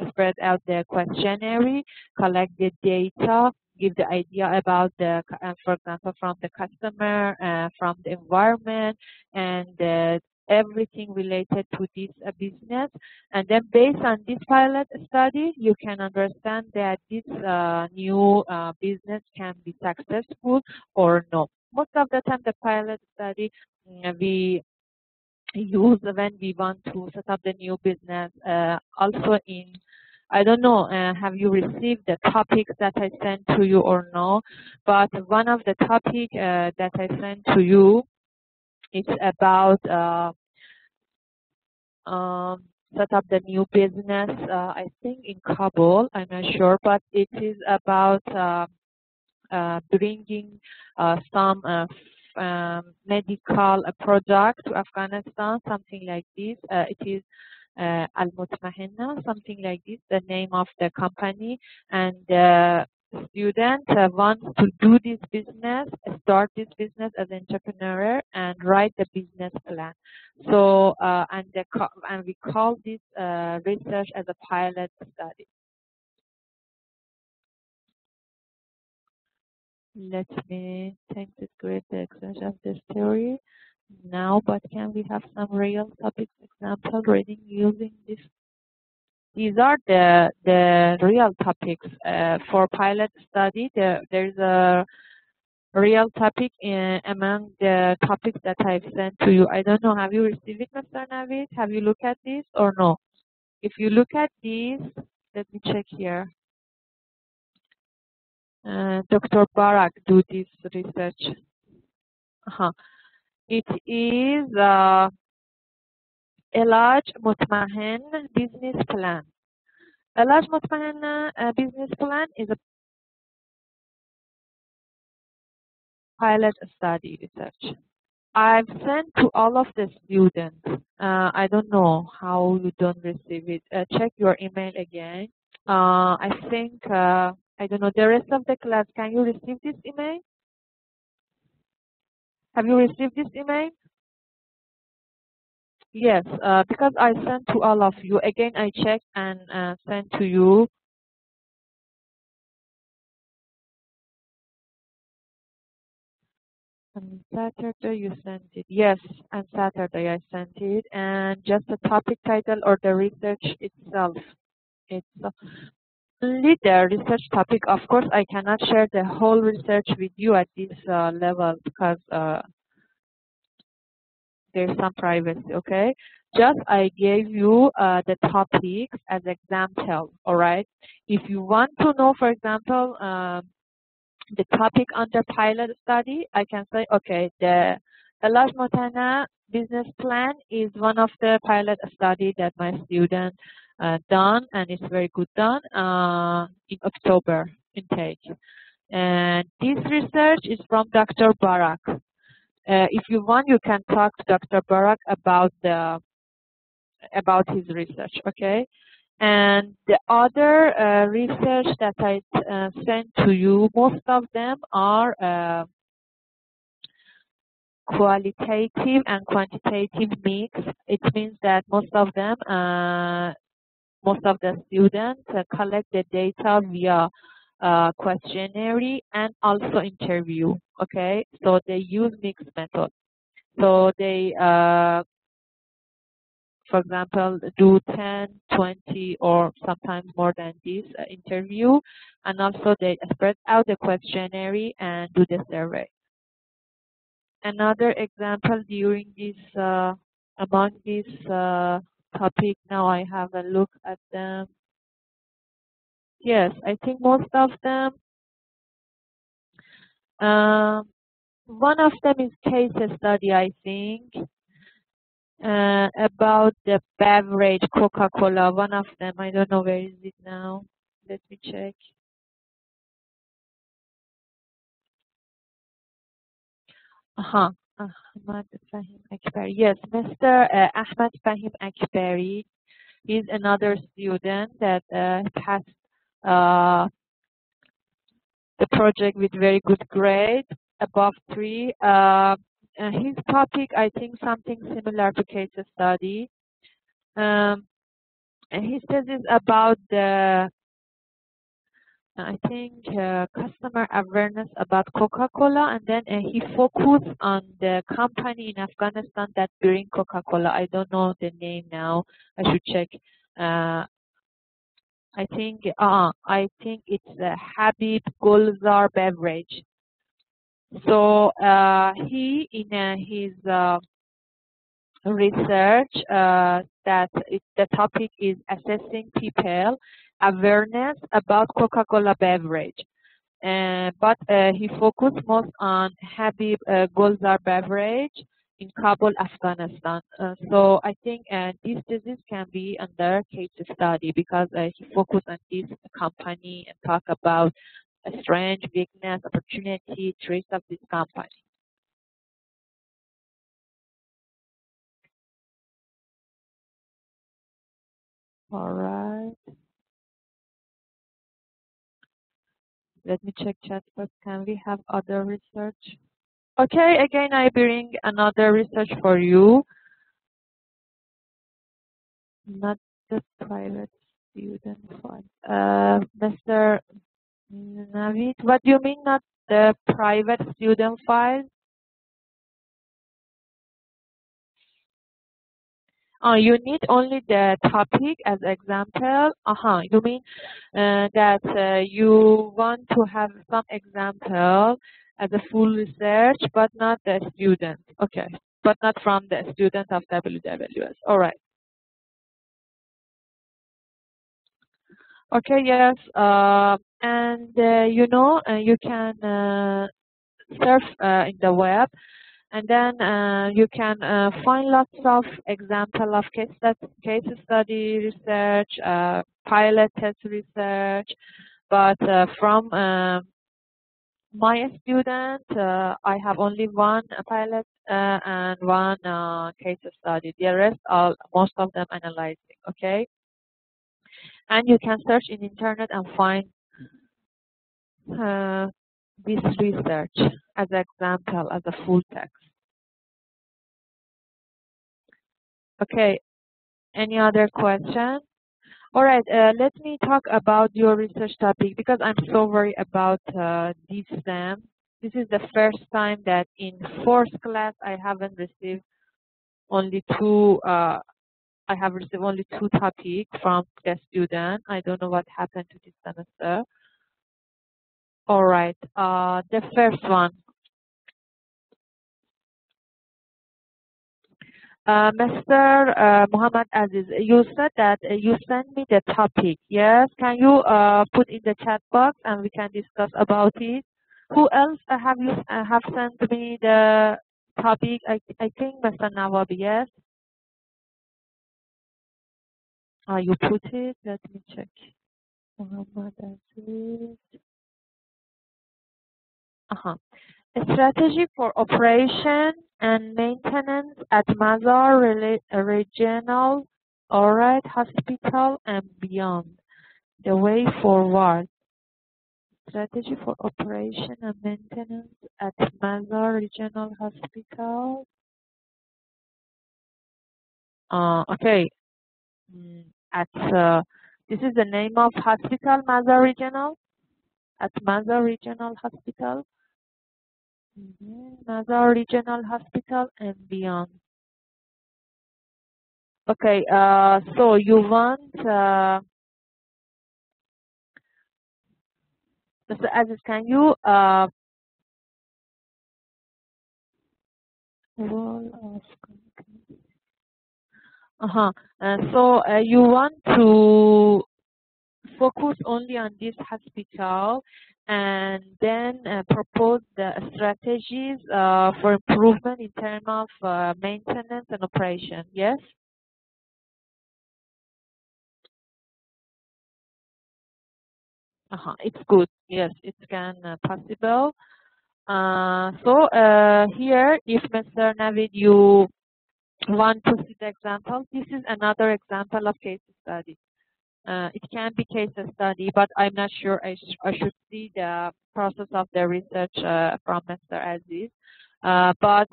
S1: spread out the questionnaire, collect the data, give the idea about for example, from the customer, from the environment, and everything related to this business. And then based on this pilot study, you can understand that this new business can be successful or no. Most of the time, the pilot study we use when we want to set up the new business. Also in, I don't know, have you received the topics that I sent to you or no? But one of the topic that I sent to you, it's about set up the new business. I think in Kabul, I'm not sure, but it is about bringing some medical product to Afghanistan, something like this. It is Al Mutmahinna, something like this, the name of the company. And the student wants to do this business, start this business as an entrepreneur and write the business plan. So, and we call this research as a pilot study. Let me take the great extension of this theory now, but can we have some real topics example reading using this? These are the real topics for pilot study. There's a real topic among the topics that I've sent to you. I don't know. Have you received it, Mr. Navid? Have you looked at this or no? If you look at these, let me check here. Dr. Barak do this research. It is علاج مطمئن business plan. علاج مطمئن business plan is a pilot study research. I've sent to all of the students. I don't know how you don't receive it. Check your email again. I think, I don't know, the rest of the class, can you receive this email? Have you received this email? Yes, because I sent to all of you. Again, I checked and sent to you. On Saturday you sent it. Yes, on Saturday I sent it. And just the topic title or the research itself. It's only the research topic. Of course, I cannot share the whole research with you at this level because there's some privacy, okay? Just I gave you the topics as example, all right? If you want to know, for example, the topic under pilot study, I can say, okay, the Elaj Motana business plan is one of the pilot study that my student done, and it's very good done in October intake. And this research is from Dr. Barak. If you want, you can talk to Dr. Barak about his research, okay? And the other research that I sent to you, most of them are qualitative and quantitative mix. It means that most of them, most of the students collect the data via questionnaire and also interview, okay? So they use mixed method. So they for example, do 10, 20, or sometimes more than this interview. And also they spread out the questionnaire and do the survey. Another example during this, among this topic, now I have a look at them. Yes, I think most of them, one of them is case study, I think. About the beverage Coca-Cola, one of them, I don't know where is it now. Let me check. Ahmad Fahim Akbari. Yes, Mr. Ahmad Fahim Akbari. He's another student that passed the project with very good grade, above 3. His topic, I think, something similar to case study. And he says it's about the, I think, customer awareness about Coca-Cola, and then he focused on the company in Afghanistan that bring Coca-Cola. I don't know the name now. I should check. I think it's Habib Gulzar Beverage. So he in his research that the topic is assessing people awareness about Coca-Cola beverage. But he focused most on Habib Gulzar beverage in Kabul, Afghanistan. So I think this disease can be under case study because he focused on this company and talk about a strength, weakness, opportunity, traits of this company. All right. Let me check chat box. Can we have other research? Okay, again, I bring another research for you. Not the private student fund. Mr. Navid, what do you mean not the private student file? You need only the topic as example. You mean that you want to have some example as a full research, but not the student. Okay, but not from the student of WWS. All right. Okay, yes. And you can surf in the web, and then you can find lots of example of case study research, pilot test research. But from my student, I have only one pilot and one case study. The rest, most of them analyzing. Okay, and you can search in internet and find uh, this research as an example, as a full text. Okay, any other question? All right, let me talk about your research topic because I'm so worried about this STEM. This is the first time that in fourth class I haven't received only two. I have received only two topics from the student. I don't know what happened to this semester. All right, the first one. Mr. Muhammad Aziz, you said that you sent me the topic. Yes, can you put in the chat box and we can discuss about it? Who else have you have sent me the topic? I think Mr. Nawabi. Yes. You put it. Let me check. Muhammad Aziz. Uh-huh. A strategy for operation and maintenance at Mazar Regional, alright, Hospital and beyond. The way forward. Strategy for operation and maintenance at Mazar Regional Hospital. Okay. At this is the name of hospital, Mazar Regional. At Mazar Regional Hospital. Mazar Regional Hospital and beyond. Okay. So you want Mr. Aziz, can you role of so you want to focus only on this hospital and then propose the strategies for improvement in terms of maintenance and operation. Yes. It's good. Yes, it's can possible. So here, if Mr. Navid, you want to see the example, this is another example of case study. It can be case study, but I'm not sure I should see the process of the research from Mr. Aziz. But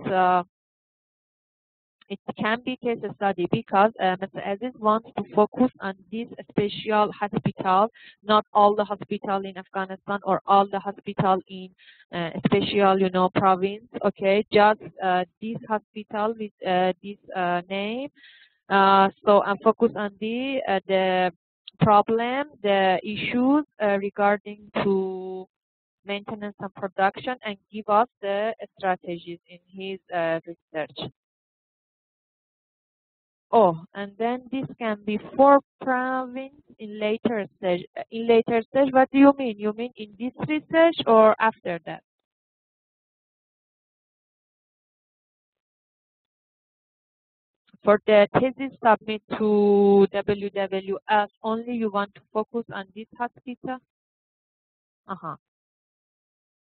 S1: it can be case study because Mr. Aziz wants to focus on this special hospital, not all the hospital in Afghanistan or all the hospital in special, province. Okay, just this hospital with this name. So I'm focused on the problem, the issues regarding to maintenance and production, and give us the strategies in his research. Oh, and then this can be for province in later stage. In later stage, what do you mean? You mean in this research or after that? For the thesis submit to WWS, only you want to focus on this hospital?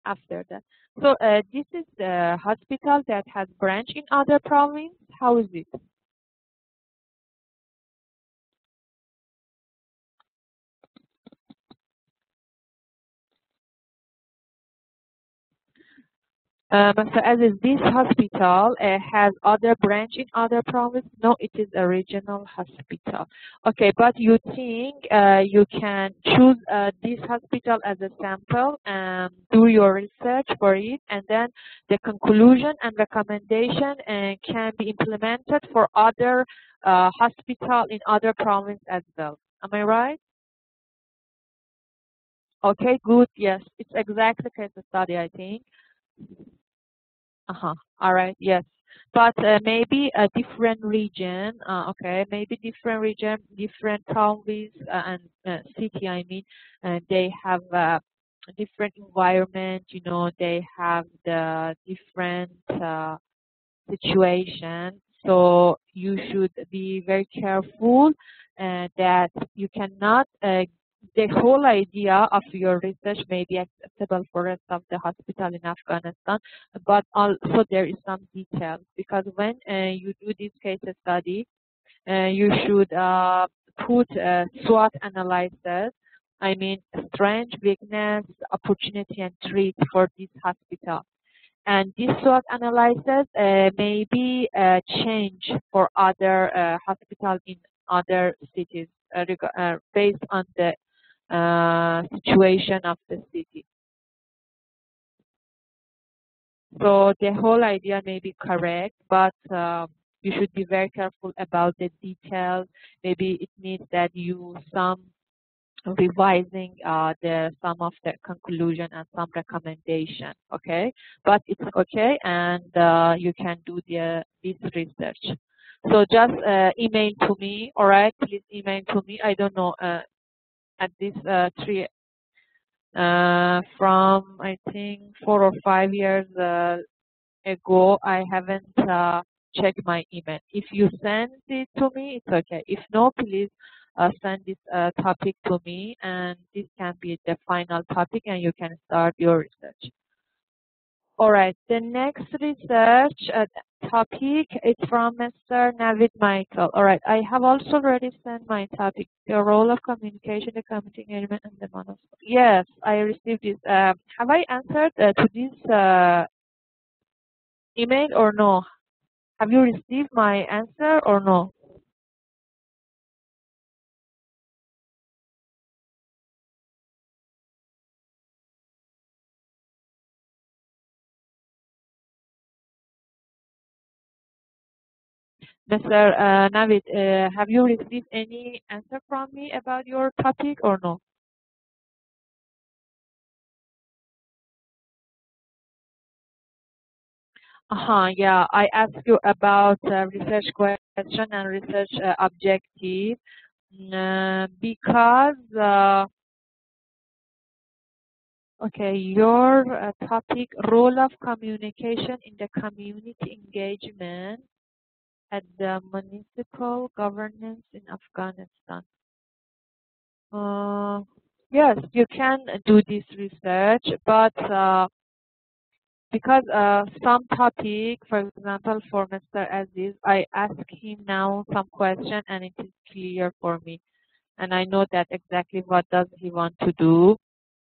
S1: After that. So this is the hospital that has branch in other province. How is it? Mr. Aziz, this hospital has other branch in other province? No, it is a regional hospital. Okay, but you think you can choose this hospital as a sample and do your research for it, and then the conclusion and recommendation can be implemented for other hospital in other province as well. Am I right? Okay, good. Yes, it's exactly case study, I think. All right. Yes. But maybe a different region. Okay. Maybe different region, different province and city. I mean, they have a different environment. They have the different situation. So you should be very careful that you cannot. The whole idea of your research may be acceptable for rest of the hospital in Afghanistan, but also there is some details because when you do this case study, you should put SWOT analysis. I mean, strength, weakness, opportunity, and threat for this hospital. And this SWOT analysis may be changed for other hospitals in other cities based on the situation of the city. So the whole idea may be correct, but you should be very careful about the details. Maybe it means that you some revising some of the conclusion and some recommendation. Okay, but it's okay, and you can do this research. So just email to me. All right, please email to me. I don't know at this three from I think 4 or 5 years ago. I haven't checked my email. If you send it to me, it's okay. If no, please send this topic to me, and this can be the final topic, and you can start your research. All right. The next research topic is from Mr. Navid Michael. All right. I have also already sent my topic, the role of communication, the community engagement, and the monos. Yes, I received this. Have I answered to this email or no? Have you received my answer or no? Mr. Navid, have you received any answer from me about your topic or no? Yeah, I asked you about research question and research objective because, okay, your topic, role of communication in the community engagement at the municipal governance in Afghanistan. Yes, you can do this research, but because some topic, for example, for Mr. Aziz, I ask him now some question and it is clear for me. And I know that exactly what does he want to do.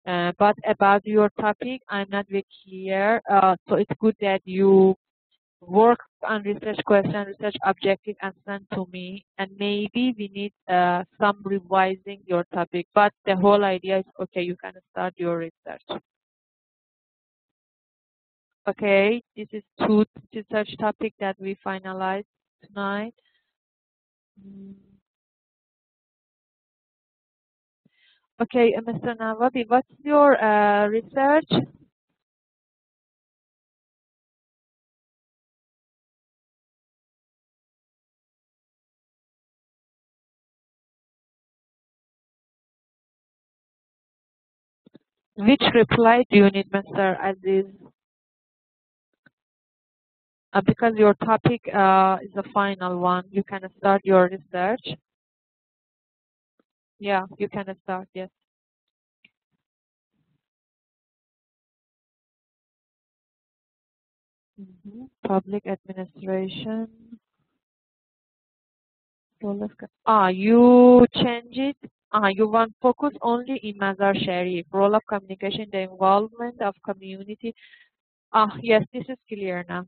S1: But about your topic, I'm not very clear. So it's good that you work on research question, research objective, and send to me. And maybe we need some revising your topic. But the whole idea is okay. You can start your research. Okay, this is two research topic that we finalized tonight. Mm. Okay, Mr. Nawadi, what's your research? Which reply do you need, Mr. Aziz? Because your topic is the final one, you can start your research. Yeah, you can start, yes. Public administration. You change it. You want focus only in Mazar Sharif. Role of communication, the involvement of community. Yes, this is clear now.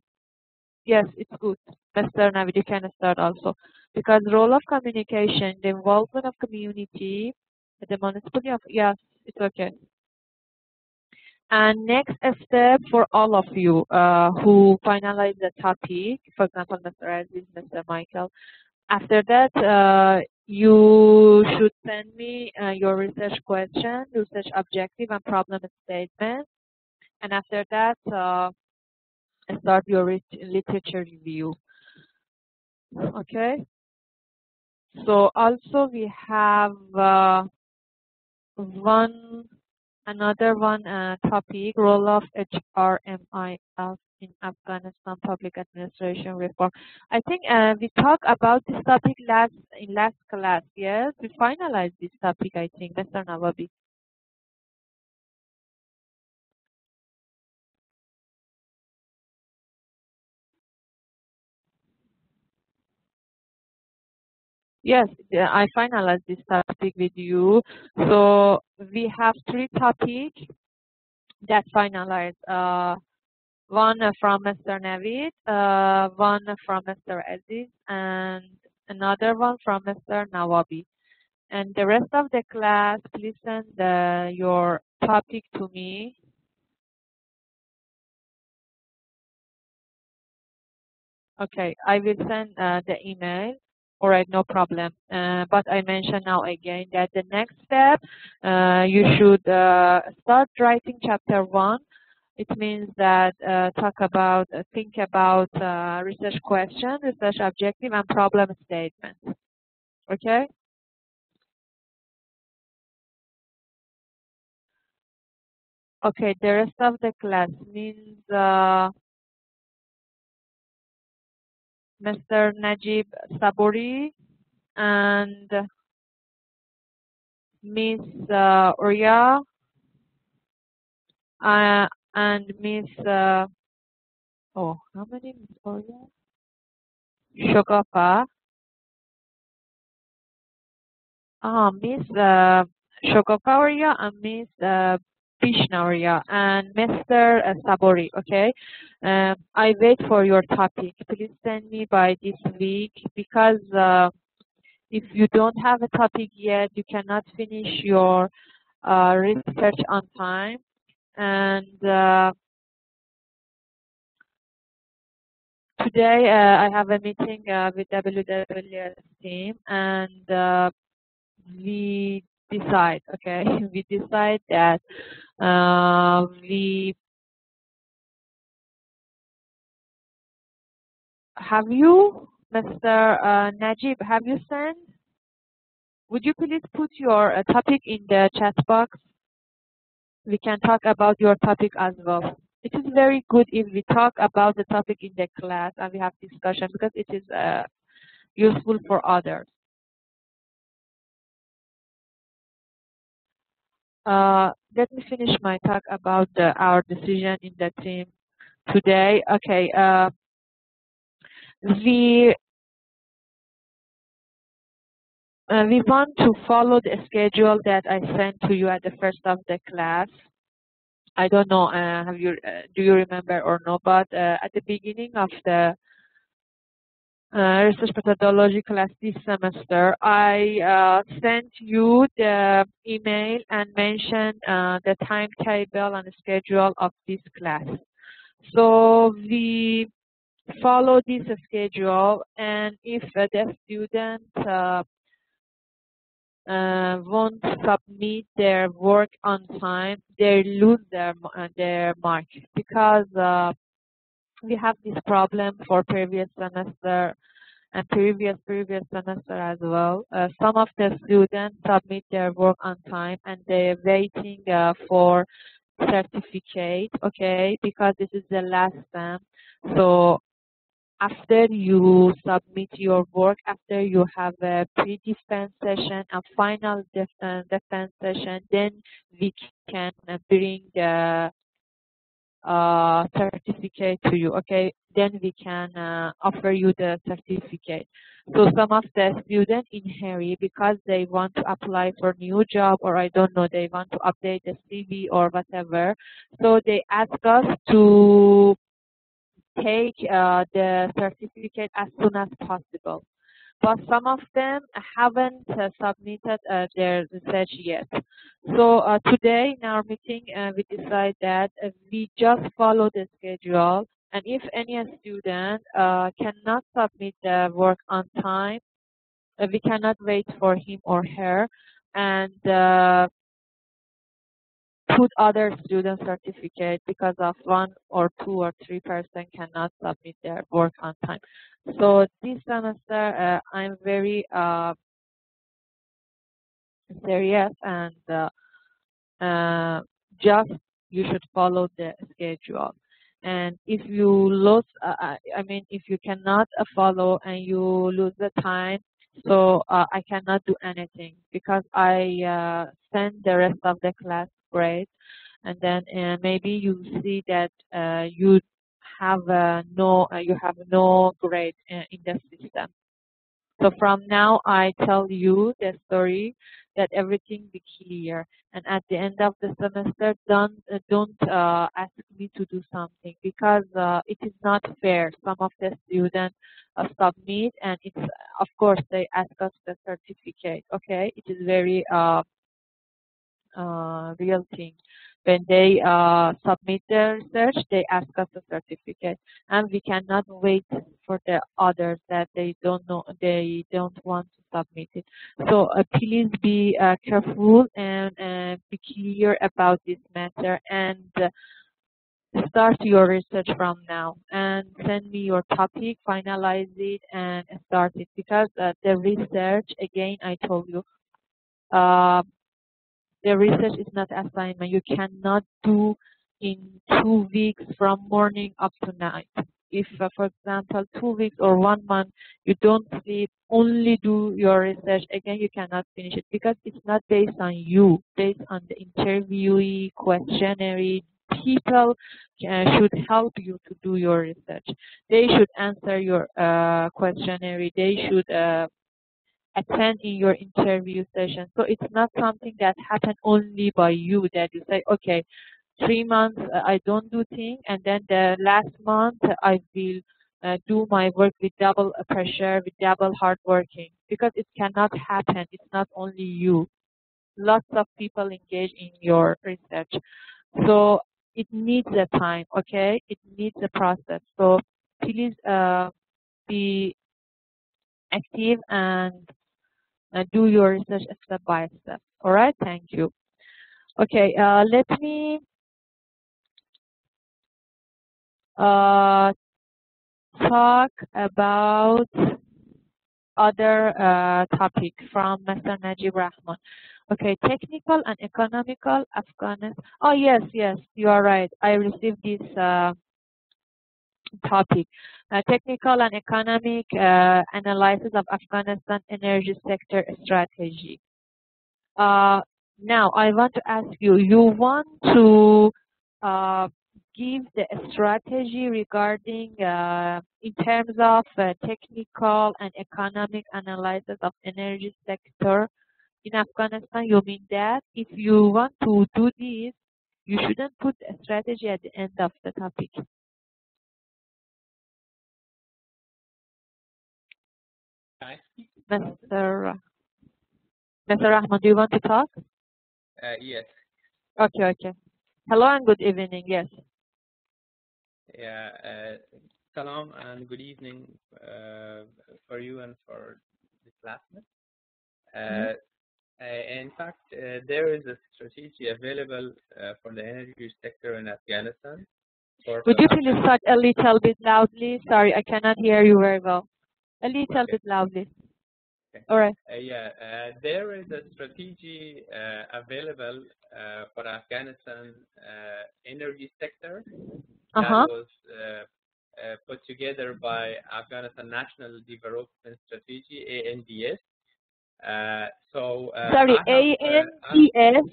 S1: Yes, it's good. Mr. Navid, you can start also. Because role of communication, the involvement of community, the municipality of, yes, it's okay. And next step for all of you who finalize the topic, for example, Mr. Aziz, Mr. Michael, after that, you should send me your research question, research objective, and problem statement. And after that, start your literature review. Okay. So also we have another one topic, role of HRMIF in Afghanistan public administration reform. I think we talked about this topic in last class. Yes, we finalized this topic. I think, Mr. Nawabi. Yes, I finalized this topic with you. So we have three topics that finalized. One from Mr. Navid, one from Mr. Aziz, and another one from Mr. Nawabi. And the rest of the class, please send your topic to me. Okay, I will send the email. All right, no problem. But I mention now again that the next step, you should start writing chapter 1. It means that think about research question, research objective, and problem statement. Okay? Okay, the rest of the class means Mr. Najib Saburi and Miss Uriya and Miss how many Miss Uriya? Shogafa. Miss Shogafa Uriya and Miss Pishnauria and Mr. Sabori. Okay, I wait for your topic. Please send me by this week because if you don't have a topic yet, you cannot finish your research on time. And today I have a meeting with WWS team, and we decide. Okay, we decide that we have you, Mr. Najib, have you sent? Would you please put your topic in the chat box? We can talk about your topic as well. It is very good if we talk about the topic in the class and we have discussion because it is useful for others. Let me finish my talk about our decision in the team today. Okay. We want to follow the schedule that I sent to you at the first of the class. I don't know, do you remember or no? But at the beginning of the research methodology class this semester, I sent you the email and mentioned the timetable and schedule of this class. So we follow this schedule, and if the student won't submit their work on time, they lose their mark because we have this problem for previous semester and previous semester as well. Some of the students submit their work on time and they're waiting for certificate, okay, because this is the last sem. So after you submit your work, after you have a pre-defense session, a final defense session, then we can bring the certificate to you, okay? Then we can offer you the certificate. So some of the students in hurry because they want to apply for new job, or I don't know, they want to update the CV or whatever. So they ask us to take the certificate as soon as possible. But some of them haven't submitted their research yet. So today in our meeting, we decide that we just follow the schedule. And if any student cannot submit the work on time, we cannot wait for him or her. And put other student certificate because of 1 or 2 or 3% cannot submit their work on time. So this semester I'm very serious and just you should follow the schedule. And if you lose, I mean, if you cannot follow and you lose the time, so I cannot do anything because I send the rest of the class grade, and then maybe you see that you have no grade in the system. So from now, I tell you the story that everything be clear. And at the end of the semester, don't ask me to do something because it is not fair. Some of the students submit, and it's of course they ask us the certificate. Okay, it is very real thing. When they submit their research, they ask us a certificate, and we cannot wait for the others that they don't know, they don't want to submit it. So please be careful and be clear about this matter, and start your research from now and send me your topic, finalize it, and start it because the research, again, I told you. The research is not assignment. You cannot do in 2 weeks from morning up to night. If, for example, 2 weeks or 1 month, you don't sleep, only do your research, again, you cannot finish it because it's not based on you, based on the interviewee, questionnaire. People should help you to do your research. They should answer your questionnaire. They should attend in your interview session. So it's not something that happened only by you that you say, okay, 3 months I don't do things, and then the last month I will do my work with double pressure, with double hard working, because it cannot happen. It's not only you. Lots of people engage in your research. So it needs a time, okay? It needs a process. So please be active and do your research step by step. All right, thank you. Okay, let me talk about other topic from Mr. Najib Rahman. Okay, technical and economical Afghanistan. Oh, yes, yes, you are right. I received this topic. Technical and economic analysis of Afghanistan energy sector strategy. Now, I want to ask you, you want to give the strategy regarding in terms of technical and economic analysis of energy sector in Afghanistan. You mean that if you want to do this, you shouldn't put a strategy at the end of the topic. Mr. Rahman, do you want to talk?
S2: Yes.
S1: Okay, okay. Hello and good evening. Yes.
S2: Yeah. Salam and good evening for you and for the classmates. In fact, there is a strategy available for the energy sector in Afghanistan.
S1: Would you please talk a little bit loudly? Sorry, I cannot hear you very well. A little bit loudly.
S2: Okay.
S1: All right.
S2: There is a strategy available for Afghanistan energy sector that was put together by Afghanistan National Development Strategy, ANDS.
S1: Sorry, ANDS?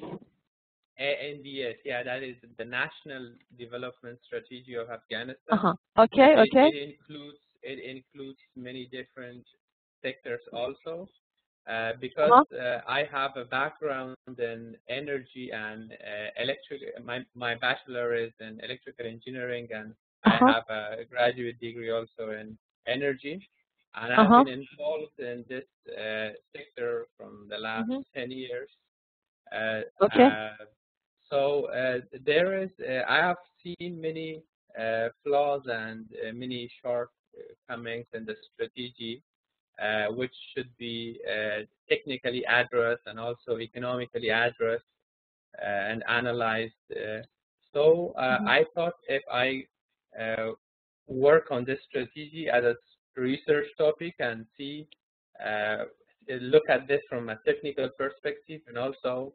S2: ANDS, yeah, that is the National Development Strategy of Afghanistan.
S1: Okay, okay.
S2: It includes many different sectors also. Because I have a background in energy and electric, my bachelor is in electrical engineering, and I have a graduate degree also in energy, and I've been involved in this sector from the last 10 years. So there is, I have seen many flaws and many shortcomings in the strategy, which should be technically addressed and also economically addressed. and analyzed. So I thought if I work on this strategy as a research topic and see, look at this from a technical perspective, and also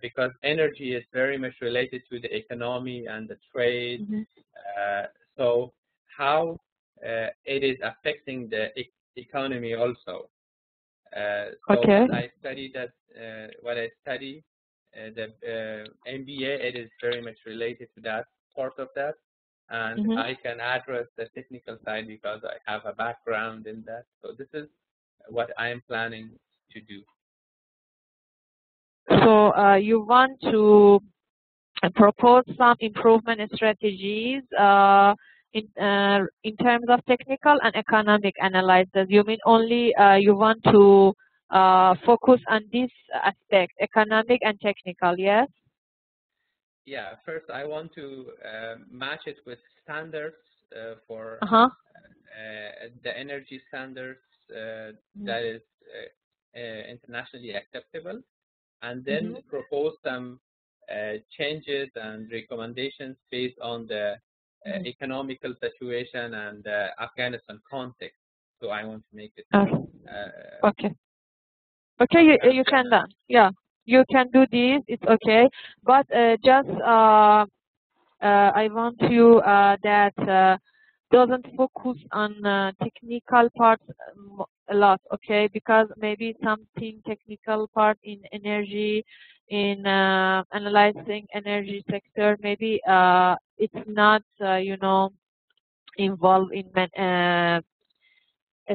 S2: because energy is very much related to the economy and the trade. So how it is affecting the economy also. So when I study that, the MBA, it is very much related to that part of that, and I can address the technical side because I have a background in that. So this is what I am planning to do.
S1: So you want to propose some improvement strategies in terms of technical and economic analysis. You mean only you want to focus on this aspect, economic and technical, yes?
S2: Yeah, first I want to match it with standards for the energy standards that is internationally acceptable, and then propose some changes and recommendations based on the economical situation and Afghanistan context. So I want to make it.
S1: Okay, you can done. Yeah, you can do this. It's okay, but just I want you that doesn't focus on technical parts a lot, okay? Because maybe something technical part in energy, in analyzing energy sector, maybe it's not, involved in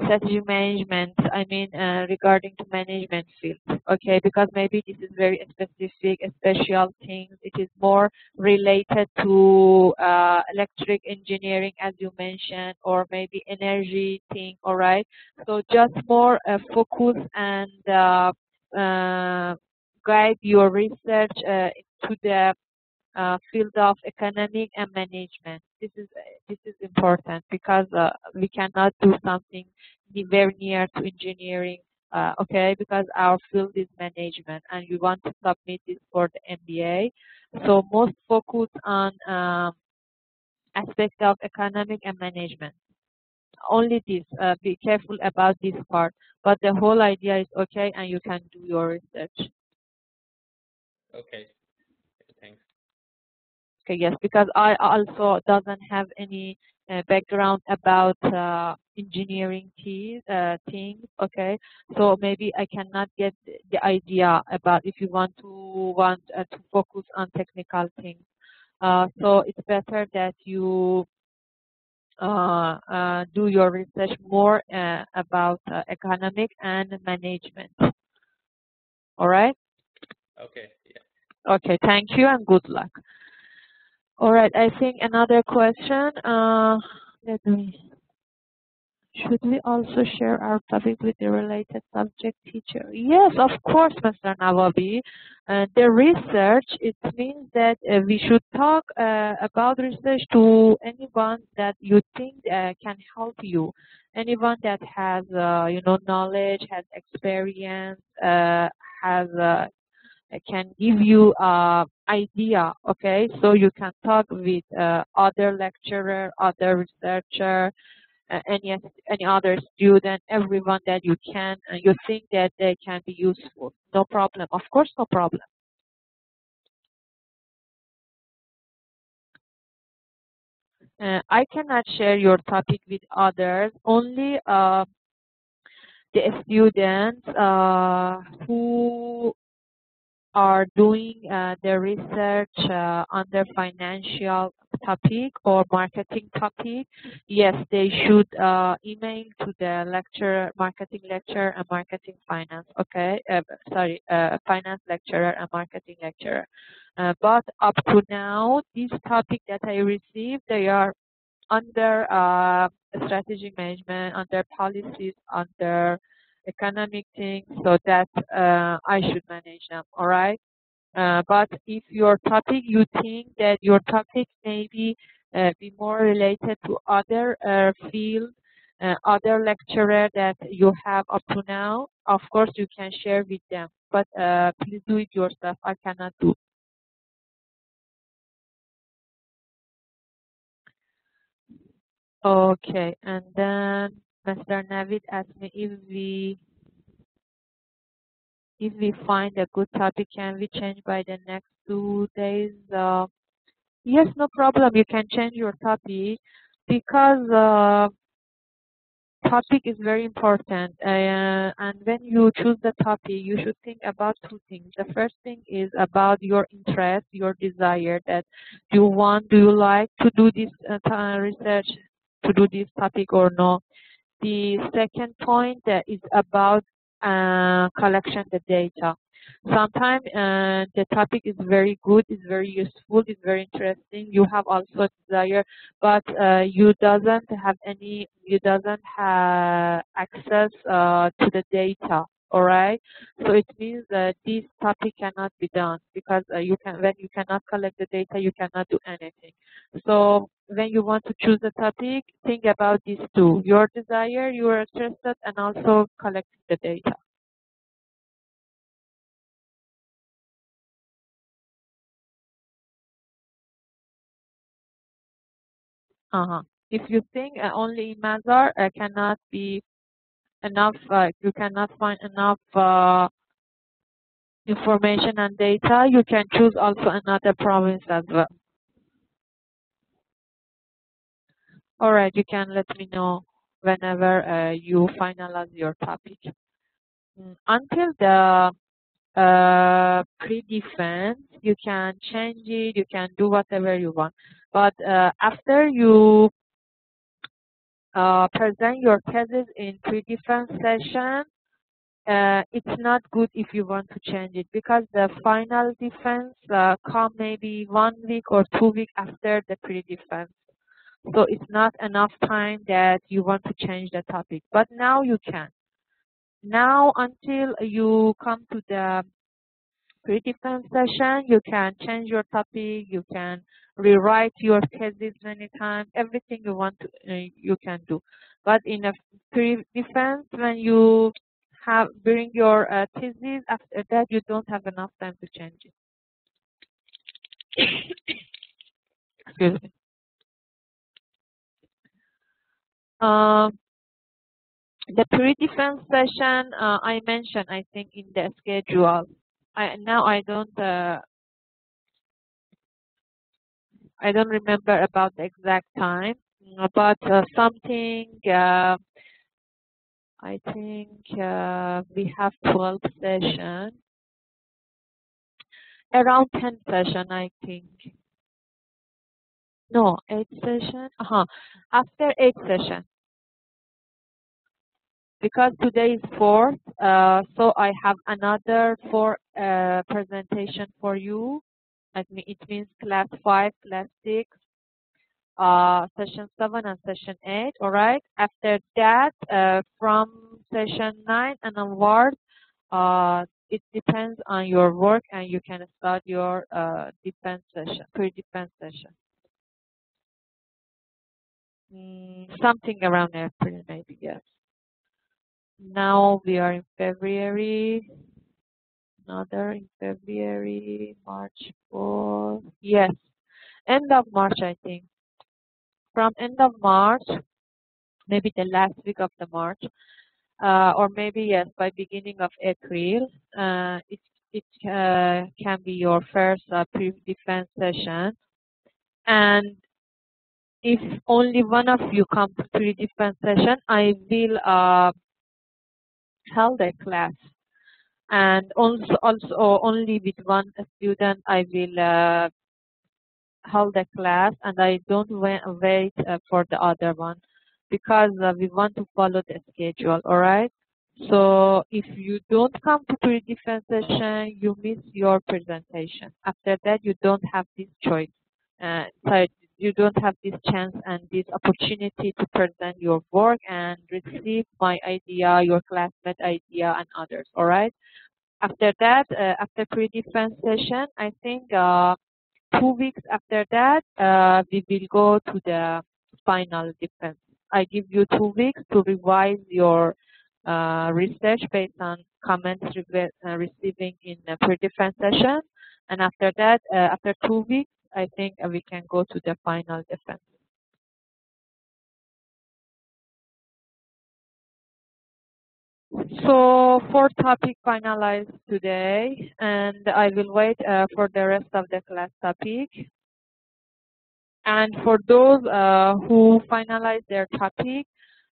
S1: strategy management. I mean, regarding to management field, okay? Because maybe this is very specific, special things. It is more related to electric engineering, as you mentioned, or maybe energy thing. All right. So just more focus and guide your research to the field of economic and management. This is important because we cannot do something very near to engineering, okay? Because our field is management, and we want to submit this for the MBA. So most focus on aspect of economic and management. Only this. Be careful about this part, but the whole idea is okay, and you can do your research.
S2: Okay. Thanks.
S1: Okay, yes, because I also doesn't have any background about engineering things, okay? So maybe I cannot get the idea about if you want to focus on technical things. So it's better that you do your research more about economic and management. All right?
S2: Okay. Yeah.
S1: Okay, thank you and good luck. All right, I think another question. Should we also share our topic with the related subject teacher? Yes, of course, Mr. Nawabi. The research, it means that we should talk about research to anyone that you think can help you. Anyone that has, knowledge, has experience, can give you idea, okay? So you can talk with other lecturer, other researcher, any other student, everyone that you can, you think that they can be useful. No problem. Of course, no problem. I cannot share your topic with others. Only the students who are doing their research on their financial topic or marketing topic, yes, they should email to the lecturer, marketing lecturer and marketing finance, okay? Finance lecturer and marketing lecturer. But up to now, this topic that I received, they are under strategy management, under policies, under economic things, so that I should manage them, all right? But if your topic, you think that your topic maybe be more related to other fields, other lecturer that you have up to now, of course you can share with them. but please do it yourself. I cannot do. Okay, and then Mr. Navid asked me if we find a good topic, can we change by the next 2 days? Yes, no problem. You can change your topic because topic is very important. And when you choose the topic, you should think about two things. The first thing is about your interest, your desire that do you like to do this research, to do this topic or no. The second point is about collection the data. Sometimes the topic is very good, is very useful, is very interesting. You have also desire, but you doesn't have access to the data. All right. So it means that this topic cannot be done because when you cannot collect the data, you cannot do anything. So when you want to choose a topic, think about these two: your desire, you are interested, and also collecting the data. If you think only in Mazar cannot be enough, you cannot find enough information and data, you can choose also another province as well. All right, you can let me know whenever you finalize your topic. Until the pre-defense, you can change it, you can do whatever you want. But after you present your thesis in pre-defense session, it's not good if you want to change it because the final defense come maybe 1 week or 2 weeks after the pre-defense. So it's not enough time that you want to change the topic. But now you can. Now until you come to the pre-defense session, you can change your topic, you can rewrite your thesis many times, everything you want to, you can do. But in a pre-defense, when you bring your thesis, after that you don't have enough time to change it. Excuse me. The pre-defense session I mentioned, I think, in the schedule. I don't remember about the exact time, but something. I think we have 12 sessions, around 10 session. I think no 8 session. After 8 session. Because today is 4th, so I have another 4 presentation for you. It means class 5, class 6, session 7, and session 8. All right. After that, from session 9 and onward, it depends on your work, and you can start your defense session, pre-defense session. Something around April, maybe, yes. Now we are in February. Another in February, March 4. Yes, end of March, I think. From end of March, maybe the last week of the March, or maybe, yes, by beginning of April, it can be your first pre-defense session. And if only one of you come to pre-defense session, I will hold a class. And also only with one student I will hold a class, and I don't wait for the other one because we want to follow the schedule. All right. So if you don't come to pre-defense session, you miss your presentation. After that, you don't have this choice. So you don't have this chance and this opportunity to present your work and receive my idea, your classmate idea, and others. All right. After that, after pre-defense session, I think 2 weeks after that, we will go to the final defense. I give you 2 weeks to revise your research based on comments receiving in a pre-defense session. And after that, after 2 weeks, I think we can go to the final defense. So 4 topic finalized today, and I will wait for the rest of the class topic. And for those who finalize their topic,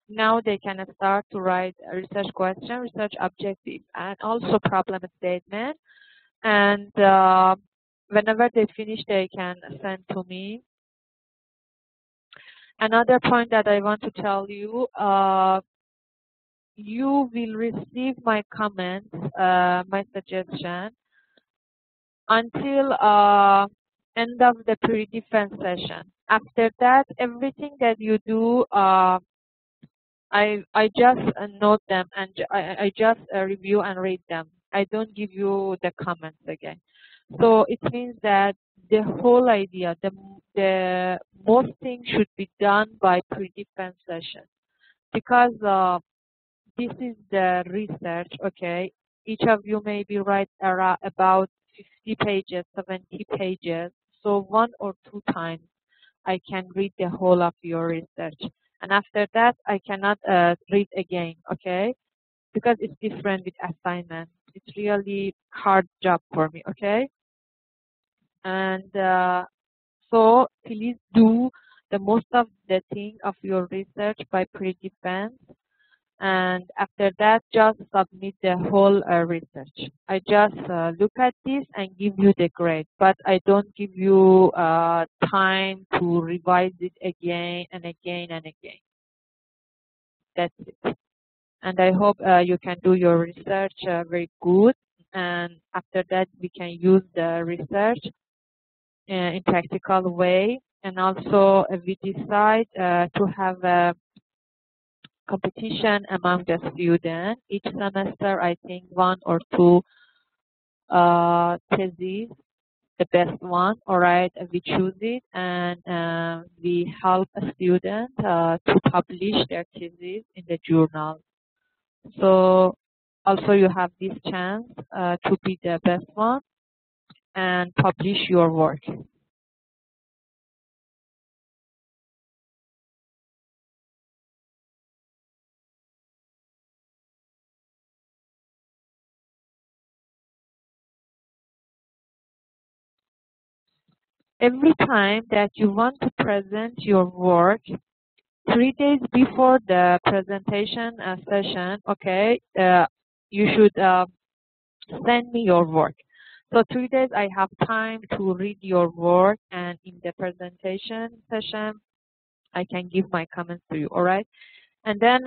S1: now they can start to write a research question, research objective, and also problem statement. And whenever they finish, they can send to me. Another point that I want to tell you, you will receive my comments, my suggestion until end of the pre-defense session. After that, everything that you do, I just note them and I just review and read them. I don't give you the comments again. So it means that the whole idea, the most things should be done by pre-defense session, because this is the research, okay? Each of you maybe write about 50 pages, 70 pages. So 1 or 2 times I can read the whole of your research. And after that, I cannot read again, okay? Because it's different with assignment. It's really hard job for me, okay? And so please do the most of the thing of your research by pre-defense. And after that, just submit the whole research. I just look at this and give you the grade, but I don't give you time to revise it again and again and again. That's it. And I hope you can do your research very good. And after that, we can use the research in practical way. And also, we decide to have a competition among the students. Each semester, I think 1 or 2 theses, the best one, all right, we choose it, and we help a student to publish their thesis in the journal. So also you have this chance to be the best one and publish your work. Every time that you want to present your work, 3 days before the presentation session, okay, you should send me your work. So 3 days I have time to read your work, and in the presentation session, I can give my comments to you, all right? And then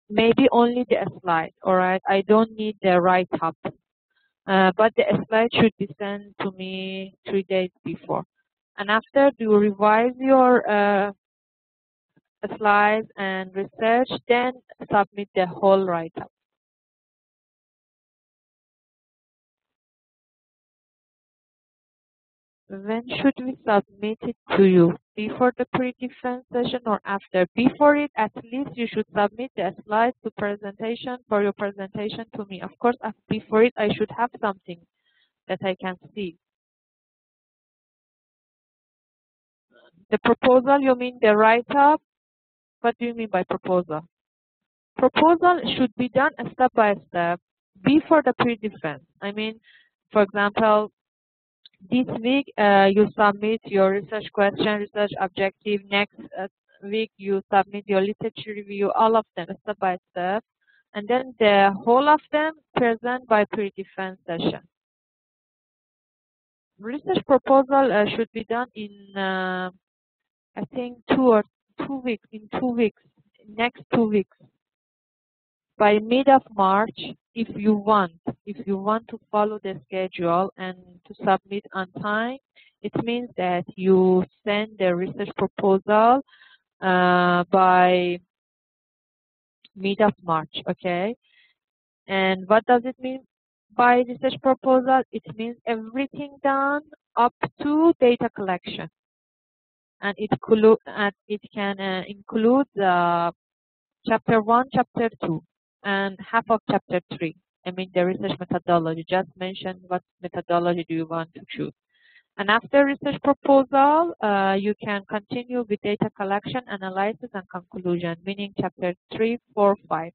S1: maybe only the slide, all right? I don't need the write-up, but the slide should be sent to me 3 days before. And after you revise your slides and research, then submit the whole write-up. When should we submit it to you? Before the pre-defense session or after? Before it, at least you should submit the slides to presentation for your presentation to me. Of course, before it, I should have something that I can see. The proposal, you mean the write-up? What do you mean by proposal? Proposal should be done step by step before the pre-defense. I mean, for example, this week you submit your research question, research objective. Next week you submit your literature review, all of them step by step. And then the whole of them present by pre-defense session. Research proposal should be done in, I think, 2 weeks, in 2 weeks, next 2 weeks. By mid of March, if you want to follow the schedule and to submit on time, it means that you send the research proposal by mid of March, okay? And what does it mean by research proposal? It means everything done up to data collection, and it can include Chapter 1, Chapter 2, and half of Chapter 3. I mean the research methodology. Just mention what methodology do you want to choose. And after research proposal, you can continue with data collection, analysis, and conclusion, meaning Chapter 3, 4, 5.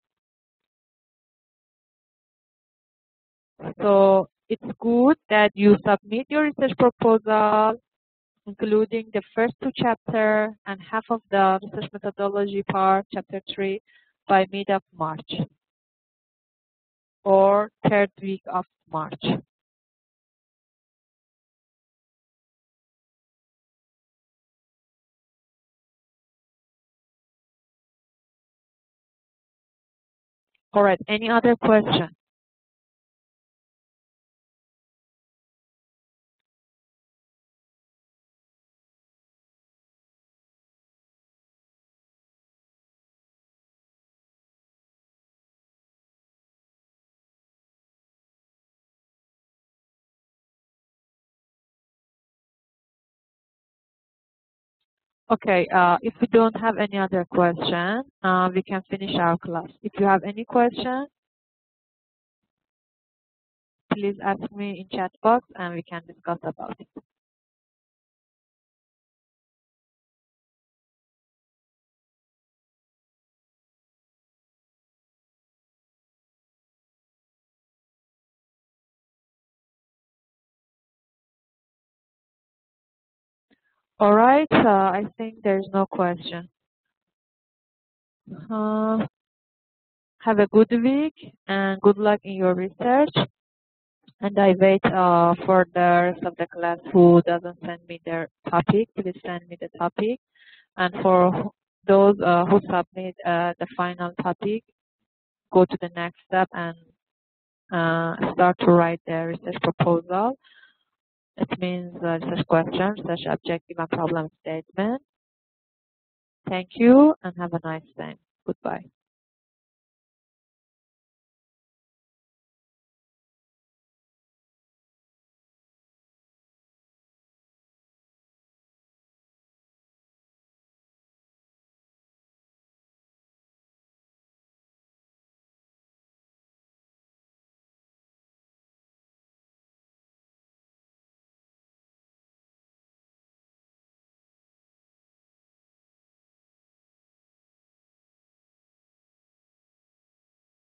S1: So it's good that you submit your research proposal, including the first two chapters and half of the research methodology part, Chapter 3, by mid of March or third week of March. All right, any other question? Okay, if we don't have any other question, we can finish our class. If you have any question, please ask me in chat box and we can discuss about it. All right, I think there's no question. Have a good week and good luck in your research. And I wait for the rest of the class who doesn't send me their topic. Please send me the topic. And for those who submit the final topic, go to the next step and start to write the research proposal. It means research questions, research objective, and problem statement. Thank you and have a nice day. Goodbye.